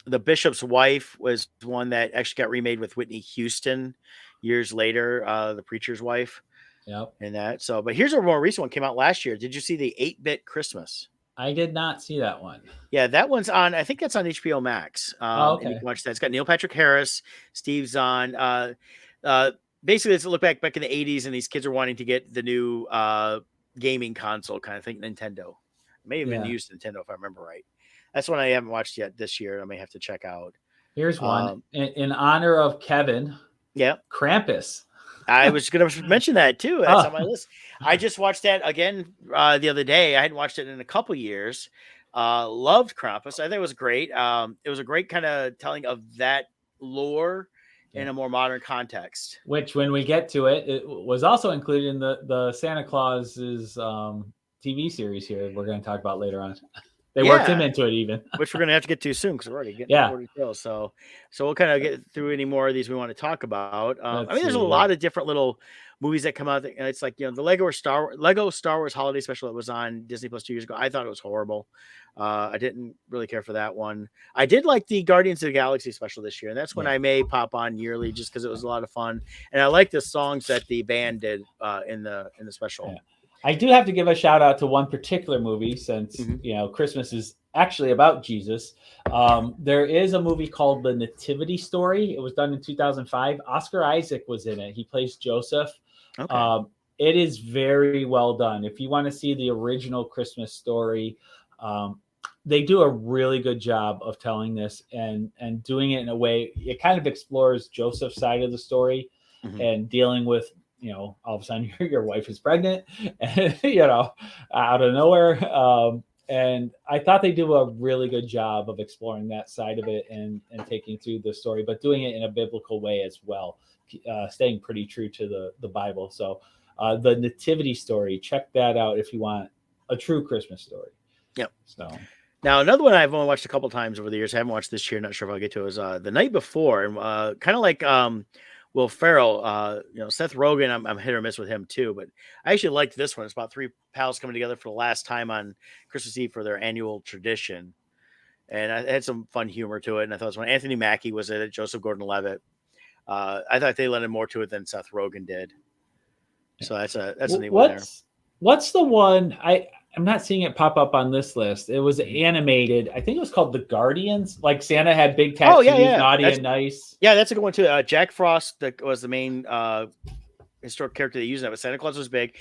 The Bishop's Wife was one that actually got remade with Whitney Houston years later, the Preacher's Wife. Yep. And that. So, but here's a more recent one, came out last year. Did you see the 8-Bit Christmas? I did not see that one. Yeah, that one's on, I think that's on HBO Max. Okay. And you can watch that. It's got Neil Patrick Harris, Steve Zahn. Basically, it's a look back in the 80s, and these kids are wanting to get the new gaming console kind of thing, Nintendo. May have been used Nintendo if I remember right. That's one I haven't watched yet this year. I may have to check out. Here's one in honor of Kevin. Yeah, Krampus. I was going to mention that too. That's on my list. I just watched that again the other day. I hadn't watched it in a couple years. Loved Krampus. I think it was great. It was a great kind of telling of that lore in a more modern context. Which, when we get to it, it was also included in the Santa Claus's TV series here we're going to talk about later on. They worked him into it even. Which we're going to have to get to soon because we're already getting more details. So we'll kind of get through any more of these we want to talk about. I mean, there's a lot of different little movies that come out, and it's like, the Lego Star Wars Holiday Special that was on Disney Plus 2 years ago. I thought it was horrible. I didn't really care for that one. I did like the Guardians of the Galaxy special this year, and that's when I may pop on yearly just because it was a lot of fun, and I like the songs that the band did in the special. Yeah. I do have to give a shout out to one particular movie since Christmas is actually about Jesus. There is a movie called The Nativity Story. It was done in 2005. Oscar Isaac was in it. He plays Joseph. Okay. It is very well done. If you want to see the original Christmas story, they do a really good job of telling this and doing it in a way. It kind of explores Joseph's side of the story and dealing with, all of a sudden your wife is pregnant, and, out of nowhere. And I thought they do a really good job of exploring that side of it and taking through the story, but doing it in a biblical way as well, staying pretty true to the Bible. So the Nativity Story, check that out if you want a true Christmas story. Yep. So now another one I've only watched a couple times over the years. I haven't watched this year. Not sure if I'll get to it. Is The Night Before, and kind of like Will Ferrell, Seth Rogen, I'm hit or miss with him too, but I actually liked this one. It's about three pals coming together for the last time on Christmas Eve for their annual tradition. And I had some fun humor to it. And I thought it was when Anthony Mackie was in it, Joseph Gordon-Levitt. I thought they lended more to it than Seth Rogen did. So that's a neat one there. What's the one? I'm not seeing it pop up on this list. It was animated. I think it was called The Guardians. Like Santa had big tattoos, naughty and nice. Yeah, that's a good one too. Jack Frost was the main historic character they used it, but Santa Claus was big.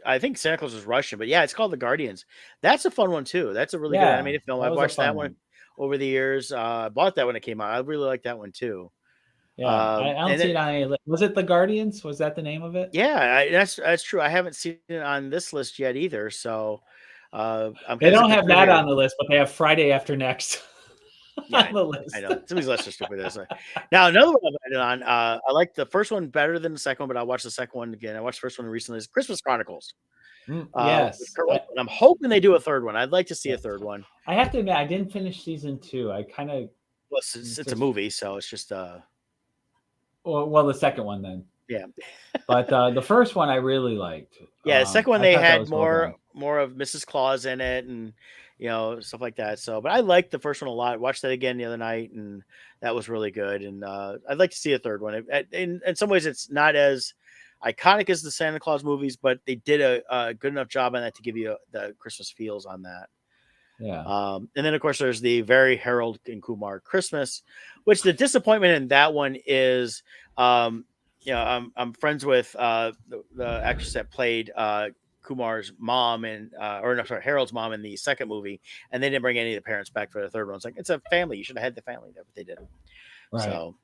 I think Santa Claus was Russian, but yeah, it's called The Guardians. That's a fun one too. That's a really good animated film. I've watched that one over the years. I bought that when it came out. I really like that one too. Yeah, I don't see it on any list. Was it The Guardians? Was that the name of it? Yeah, that's true. I haven't seen it on this list yet either. So they don't have that on the list, but they have Friday After Next on the list. I know. Some of these lists are stupid. Now, another one I've added on. I like the first one better than the second one, but I'll watch the second one again. I watched the first one recently. Is Christmas Chronicles. Yes. I'm hoping they do a third one. I'd like to see a third one. I have to admit, I didn't finish season 2. I kind of... Well, it's a movie, so it's just... Well, the second one then. Yeah. But the first one I really liked. Yeah, the second one they had more of Mrs. Claus in it and stuff like that. So, but I liked the first one a lot. Watched that again the other night, and that was really good. And I'd like to see a third one. In some ways, it's not as iconic as the Santa Claus movies, but they did a good enough job on that to give you the Christmas feels on that. Yeah. And then of course there's the very Harold and Kumar Christmas, which the disappointment in that one is, I'm friends with the actress that played Kumar's mom Harold's mom in the second movie, and they didn't bring any of the parents back for the third one. It's like, it's a family. You should have had the family there, but they didn't. Right. So,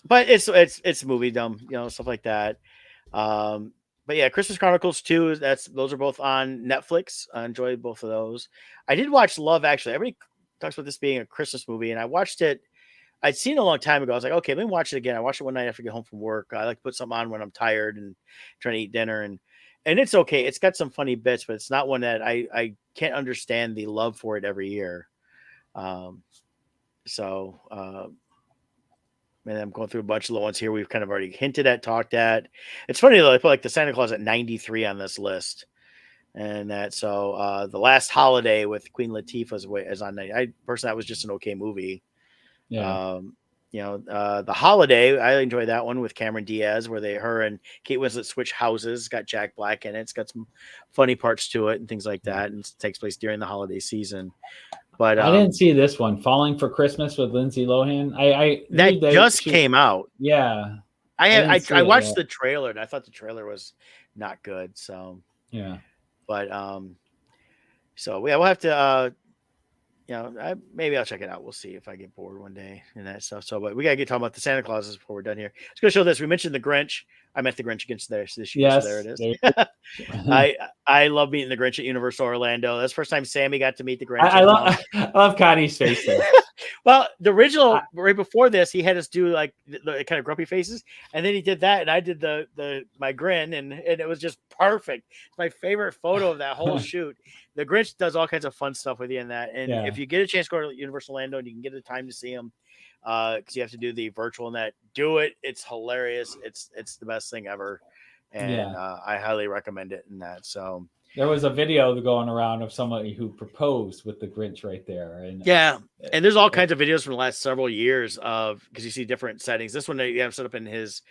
but it's movie dumb, stuff like that. But yeah, Christmas Chronicles 2, those are both on Netflix. I enjoyed both of those. I did watch Love Actually. Everybody talks about this being a Christmas movie, and I watched it. I'd seen it a long time ago. I was like, okay, let me watch it again. I watched it one night after I get home from work. I like to put something on when I'm tired and trying to eat dinner, and it's okay. It's got some funny bits, but it's not one that I can't understand the love for it every year. And I'm going through a bunch of the ones here we've kind of already hinted at, talked at. It's funny though, I put like the Santa Claus at 93 on this list. And The Last Holiday with Queen Latifah is on 90. I personally, that was just an okay movie. Yeah. The Holiday, I enjoy that one with Cameron Diaz, where her and Kate Winslet switch houses. It's got Jack Black in it. It's got some funny parts to it and things like that. And it takes place during the holiday season. But I didn't see this one, Falling for Christmas with Lindsay Lohan. That just came out. Yeah. I watched the trailer and I thought the trailer was not good. So yeah. But we'll have to maybe I'll check it out. We'll see if I get bored one day and that stuff. So, but we gotta get talking about the Santa Clauses before we're done here. Let's go show this. We mentioned the Grinch. I met the Grinch against this year. Yes, so there it is. I love meeting the Grinch at Universal Orlando. That's the first time Sammy got to meet the Grinch. I love Connie's face there. Well, the original right before this, he had us do like the kind of grumpy faces, and then he did that, and I did my grin, and it was just perfect. It's my favorite photo of that whole shoot. The Grinch does all kinds of fun stuff with you in that, and if you get a chance to go to Universal Orlando and you can get the time to see him, because you have to do the virtual in that. Do it. It's hilarious. It's the best thing ever, and Yeah. I highly recommend it in that. So There was a video going around of somebody who proposed with the Grinch right there, and yeah, it, and there's all it, kinds of videos from the last several years of because you see different settings. This one they have set up in his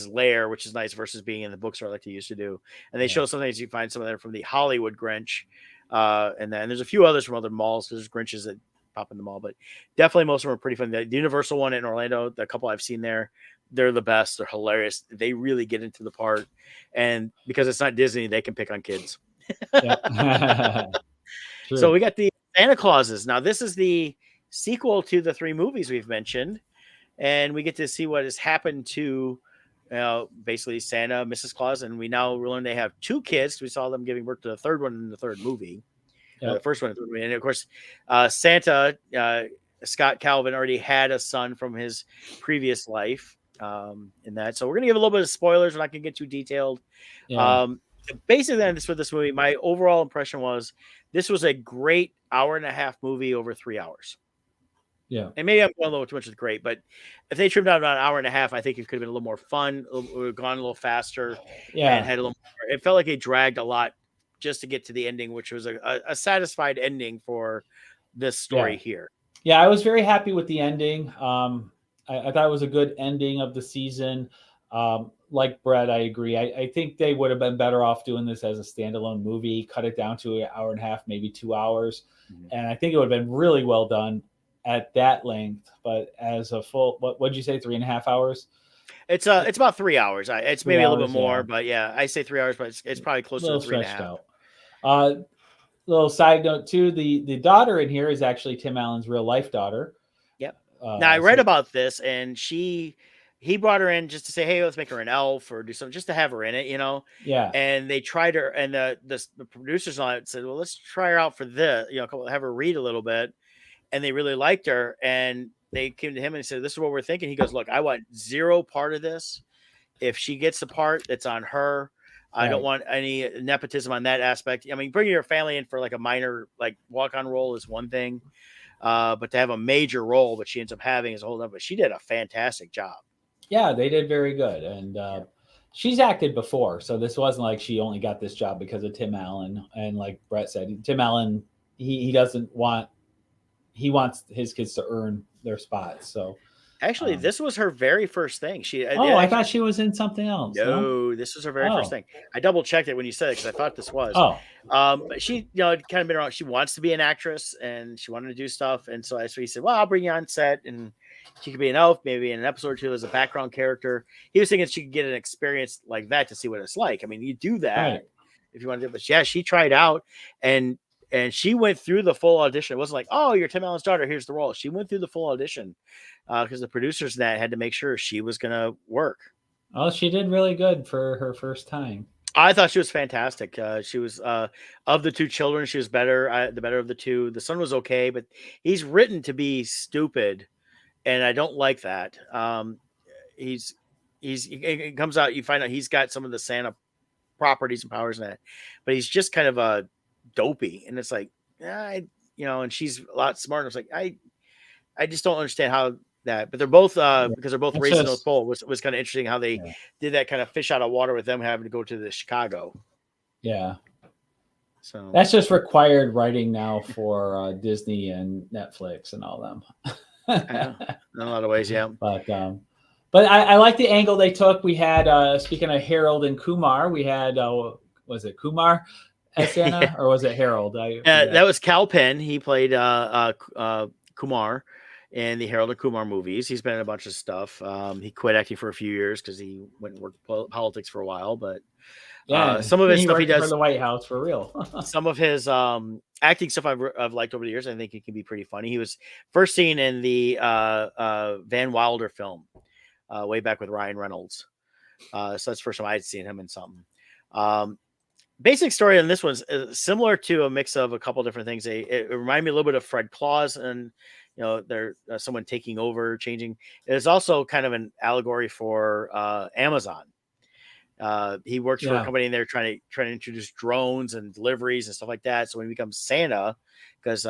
lair, which is nice versus being in the bookstore like they used to do. And they yeah, show sometimes you find some of them from the Hollywood Grinch, and then there's a few others from other malls. There's Grinches that pop in the mall, but definitely most of them are pretty fun. The Universal one in Orlando, the couple I've seen there, they're the best. They're hilarious. They really get into the part, and because it's not Disney, they can pick on kids. yep, So true, we got the Santa Clauses. Now this is the sequel to the three movies we've mentioned, and we get to see what has happened to basically Santa, Mrs. Claus, and we now learn they have two kids. We saw them giving birth to the third one in the third movie, or the yep, first one in the third movie. And of course, Santa, Scott Calvin already had a son from his previous life in that. So we're going to give a little bit of spoilers. We're not going to get too detailed. yeah, Um, Basically, then this for this movie, my overall impression was this was a great hour and a half movie over 3 hours. yeah, And maybe I'm going a little too much with great, but if they trimmed down about an hour and a half, I think it could have been a little more fun, gone a little faster, and yeah, had a little more. It felt like it dragged a lot just to get to the ending, which was a satisfied ending for this yeah. story here. Yeah, I was very happy with the ending. I thought it was a good ending of the season. Like Brett, I agree. I think they would have been better off doing this as a standalone movie, cut it down to an hour and a half, maybe 2 hours. Mhm. And I think it would have been really well done at that length. But as a full, what'd you say, 3.5 hours? It's about 3 hours. It's Three maybe a little bit hours, more, yeah. but yeah, I say 3 hours, but it's probably A closer to little three and a stretched half. out. Uh, Little side note too: the daughter in here is actually Tim Allen's real life daughter. Yep. Now I read So about this, and he brought her in just to say, "Hey, let's make her an elf or do something, just to have her in it." yeah, And they tried her, and the producers on it said, "Well, let's try her out for this, have her read a little bit." And they really liked her, and they came to him and said, "This is what we're thinking." He goes, "Look, I want zero part of this. If she gets the part, it's on her. I don't right. want any nepotism on that aspect. I mean, bringing your family in for like a minor like walk on role is one thing." But to have a major role, but she ends up having is a whole other. But she did a fantastic job. Yeah, they did very good, and Yeah. she's acted before, so this wasn't like she only got this job because of Tim Allen. And like Brett said, Tim Allen, he doesn't want he wants his kids to earn their spots. So, Actually, um, this was her very first thing. She oh, I actually thought she was in something else. No, no, this was her very first oh, thing. I double checked it when you said it because I thought this was. oh, But she, had kind of been around. She wants to be an actress and she wanted to do stuff, and so he said, "Well, I'll bring you on set, and she could be an elf, maybe in an episode or two as a background character." He was thinking she could get an experience like that to see what it's like. I mean, you do that right, if you want to do it, but yeah, she tried out and she went through the full audition. It wasn't like, "Oh, you're Tim Allen's daughter. Here's the role." She went through the full audition because the producers that had to make sure she was going to work. oh, she did really good for her first time. I thought she was fantastic. She was of the two children, she was better, the better of the two. The son was okay, but he's written to be stupid, and I don't like that. He's it comes out. You find out he's got some of the Santa properties and powers in that, but he's just kind of a dopey, and it's like, and she's a lot smarter. It's like I just don't understand how that, but they're both Yeah. because they're both That's raised in North just Pole was kind of interesting how they yeah, did that kind of fish out of water with them having to go to the Chicago. yeah. So That's just required writing now for Disney and Netflix and all them. yeah, in a lot of ways, yeah. But I like the angle they took. We had speaking of Harold and Kumar, we had was it Kumar as Yeah. Santa or was it Harold? I forget. That was Cal Penn. He played Kumar in the Harold and Kumar movies. He's been in a bunch of stuff. He quit acting for a few years because he went and worked politics for a while. But Yeah, some of his he stuff he worked for does, the White House for real. some of his acting stuff I've liked over the years. I think it can be pretty funny. He was first seen in the Van Wilder film way back with Ryan Reynolds. So that's the first time I'd seen him in something. Basic story on this one's similar to a mix of a couple different things. It reminded me a little bit of Fred Claus and, they're someone taking over, changing. It's also kind of an allegory for Amazon. He works for a Yeah. company and they're trying to introduce drones and deliveries and stuff like that. So when he becomes Santa, because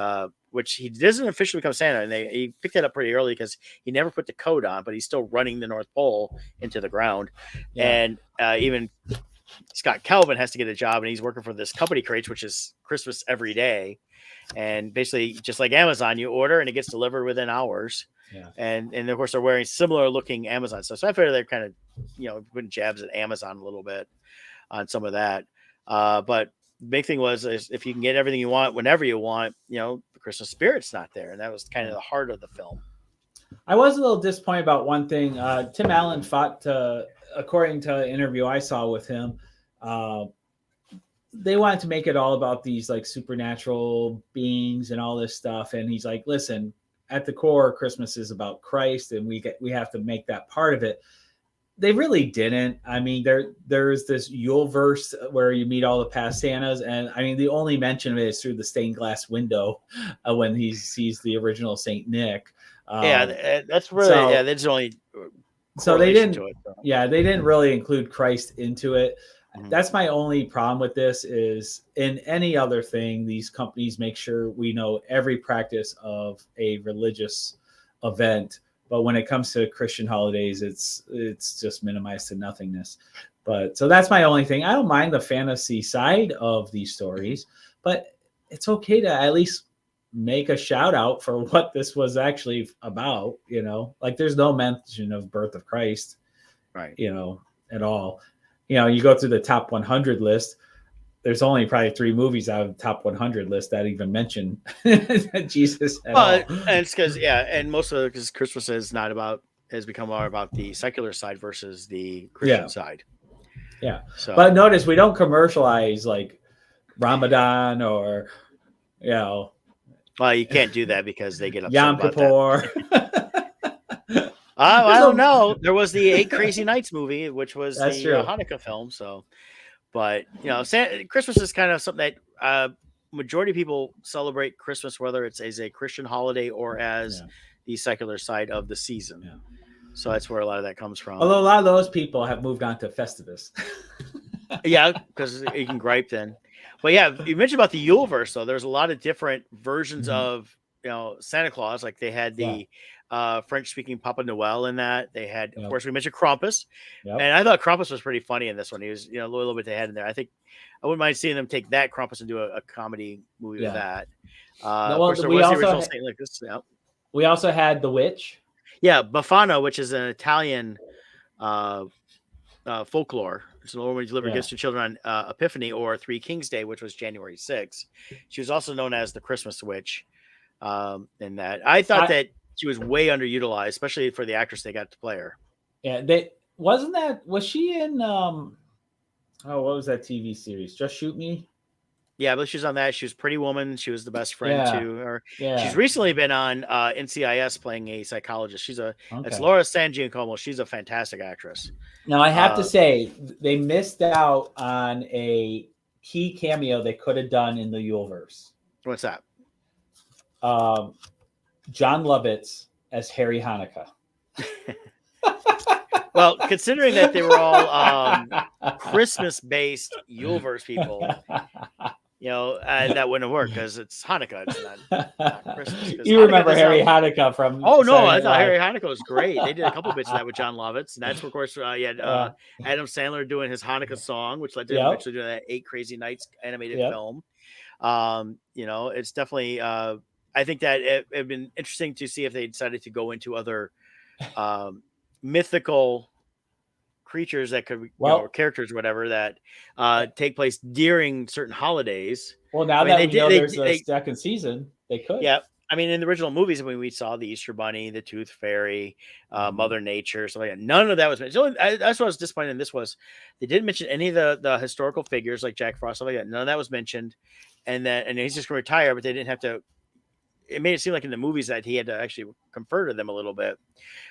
which he doesn't officially become Santa, and he picked that up pretty early because he never put the coat on, but he's still running the North Pole into the ground. Yeah. And even Scott Calvin has to get a job, and he's working for this company Crates, which is Christmas every day. And basically, just like Amazon, you order and it gets delivered within hours. Yeah. And of course, they're wearing similar looking Amazon stuff. So I figure they're kind of, putting jabs at Amazon a little bit on some of that. But the big thing is if you can get everything you want whenever you want, the Christmas spirit's not there. And that was kind of the heart of the film. I was a little disappointed about one thing. Tim Allen according to an interview I saw with him, they wanted to make it all about these like supernatural beings and all this stuff. And he's like, listen, at the core, Christmas is about Christ, and we have to make that part of it. They really didn't. I mean, there's this Yule verse where you meet all the past Santas, and I mean, the only mention of it is through the stained glass window when he sees the original Saint Nick. That's really that's the only. So they didn't. To it, so. Yeah, they didn't really include Christ into it. Mm-hmm. That's my only problem with this. Is in any other thing, these companies make sure we know every practice of a religious event. But when it comes to Christian holidays, it's just minimized to nothingness. But so that's my only thing. I don't mind the fantasy side of these stories, but it's okay to at least make a shout out for what this was actually about. Like there's no mention of birth of Christ, right? At all. You go through the top 100 list. There's only probably 3 movies out of the top 100 list that even mention Jesus at all. And it's because and most of it because Christmas has become more about the secular side versus the Christian side. Yeah. So, but notice we don't commercialize like Ramadan or Well, you can't do that because they get upset Yom about Kippur. That. I don't know. There was the 8 Crazy Nights movie, which was the Hanukkah film. So. But Christmas is kind of something that majority of people celebrate Christmas, whether it's as a Christian holiday or as the secular side of the season. Yeah. So that's where a lot of that comes from. Although a lot of those people have moved on to Festivus. Yeah, because you can gripe then. But yeah, you mentioned about the Yule verse, though. There's a lot of different versions of Santa Claus. Like they had the French-speaking Papa Noel in that. They had, of course, we mentioned Krampus, and I thought Krampus was pretty funny in this one. He was, a little bit ahead in there. I think I wouldn't mind seeing them take that Krampus and do a comedy movie with that. Of course, there was the original Saint Nicholas. We also had the Witch. Yeah, Befana, which is an Italian folklore. It's an old woman who delivered gifts to children on Epiphany or Three Kings Day, which was January 6th. She was also known as the Christmas Witch. In that, I thought that she was way underutilized, especially for the actress they got to play her. Yeah, was she in what was that TV series? Just Shoot Me? Yeah, but she was on that. She was Pretty Woman. She was the best friend to her. Yeah. She's recently been on NCIS playing a psychologist. It's Laura San Giacomo. She's a fantastic actress. Now I have to say they missed out on a key cameo they could have done in the Yuleverse. What's that? John Lovitz as Harry Hanukkah. Well, considering that they were all Christmas-based Yuleverse people, that wouldn't have worked because it's Hanukkah. It's not Christmas. You Hanukkah remember Harry Hanukkah from? Oh no, I thought Harry Hanukkah was great. They did a couple bits of that with John Lovitz, and that's of course you had Adam Sandler doing his Hanukkah song, which led to him actually doing that 8 Crazy Nights animated film. It's definitely. I think that it'd been interesting to see if they decided to go into other mythical creatures that could, or characters or whatever that take place during certain holidays. Well, now that there's a second season, they could. Yeah. I mean, in the original movies, when we saw the Easter Bunny, the Tooth Fairy, Mother Nature, stuff like that, none of that was mentioned. That's what I was disappointed in this was they didn't mention any of the historical figures like Jack Frost, stuff like that. None of that was mentioned. And he's just going to retire, but they didn't have to. It made it seem like in the movies that he had to actually confer to them a little bit.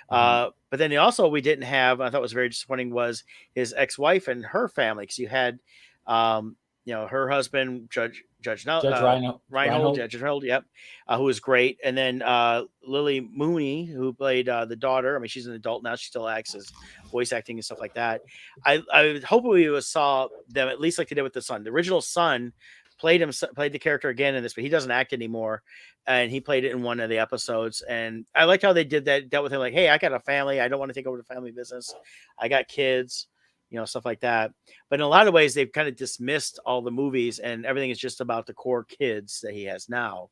But then we didn't have, I thought was very disappointing, was his ex-wife and her family. Because you had her husband, Judge Reinhold, Reinhold. Judge Reinhold, yep, who was great. And then Lily Mooney, who played the daughter. I mean, she's an adult now. She still acts as voice acting and stuff like that. I was hoping we saw them at least like they did with the son. The original son played the character again in this, but he doesn't act anymore. And he played it in one of the episodes. And I liked how they dealt with him. Like, hey, I got a family. I don't want to take over the family business. I got kids, stuff like that. But in a lot of ways, they've kind of dismissed all the movies and everything is just about the core kids that he has now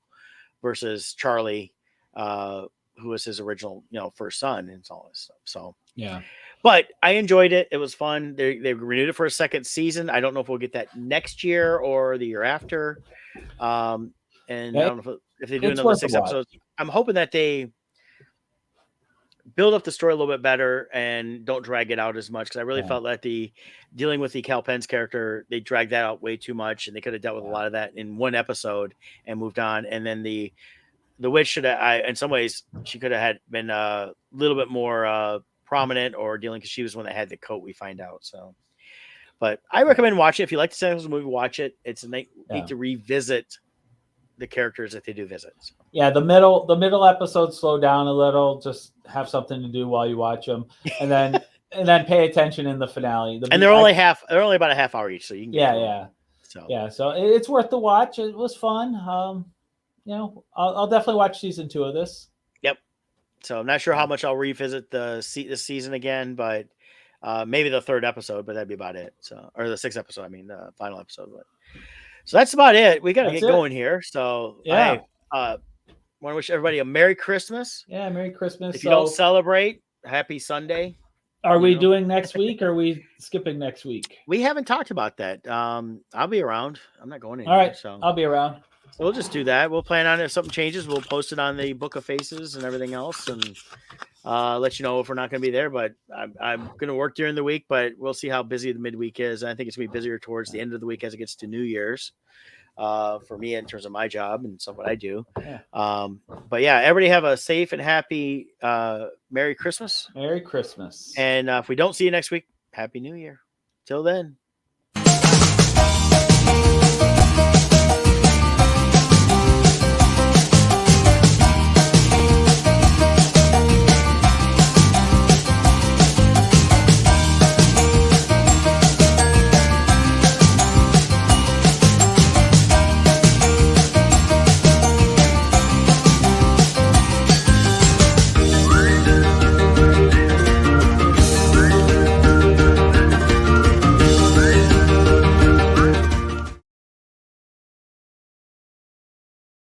versus Charlie, who was his original, first son and all this stuff. So, Yeah. but I enjoyed it. It was fun. They renewed it for a second season. I don't know if we'll get that next year or the year after. And I don't know if they do another 6 episodes. I'm hoping that they build up the story a little bit better and don't drag it out as much, because I really felt that dealing with the Cal Penn's character, they dragged that out way too much, and they could have dealt with a lot of that in one episode and moved on. And then the witch should have, in some ways, she could have had been a little bit more prominent or dealing, because she was the one that had the coat, we find out. So, but I recommend watching it. If you like the Sentinels movie, watch it. It's neat to revisit the characters that they do visit. So. Yeah, the middle episodes slow down a little. Just have something to do while you watch them, and then pay attention in the finale. And they're only about a half hour each, so you can so it's worth the watch. It was fun. I'll definitely watch season 2 of this. Yep. So I'm not sure how much I'll revisit this season again, but maybe the 3rd episode, but that'd be about it. So, or the 6th episode, I mean the final episode. But so that's about it. We got to get going here. So I want to wish everybody a Merry Christmas. Yeah, Merry Christmas. If you don't celebrate, Happy Sunday. Are we doing next week, or are we skipping next week? We haven't talked about that. I'll be around. I'm not going anywhere. All right, so I'll be around. So we'll just do that. We'll plan on, if something changes, we'll post it on the Book of Faces and everything else, and let you know if we're not going to be there. But I'm going to work during the week, but we'll see how busy the midweek is. I think it's going to be busier towards the end of the week as it gets to New Year's. For me, in terms of my job and stuff, what I do. Yeah. But yeah, everybody have a safe and happy Merry Christmas. Merry Christmas. And if we don't see you next week, Happy New Year. Till then.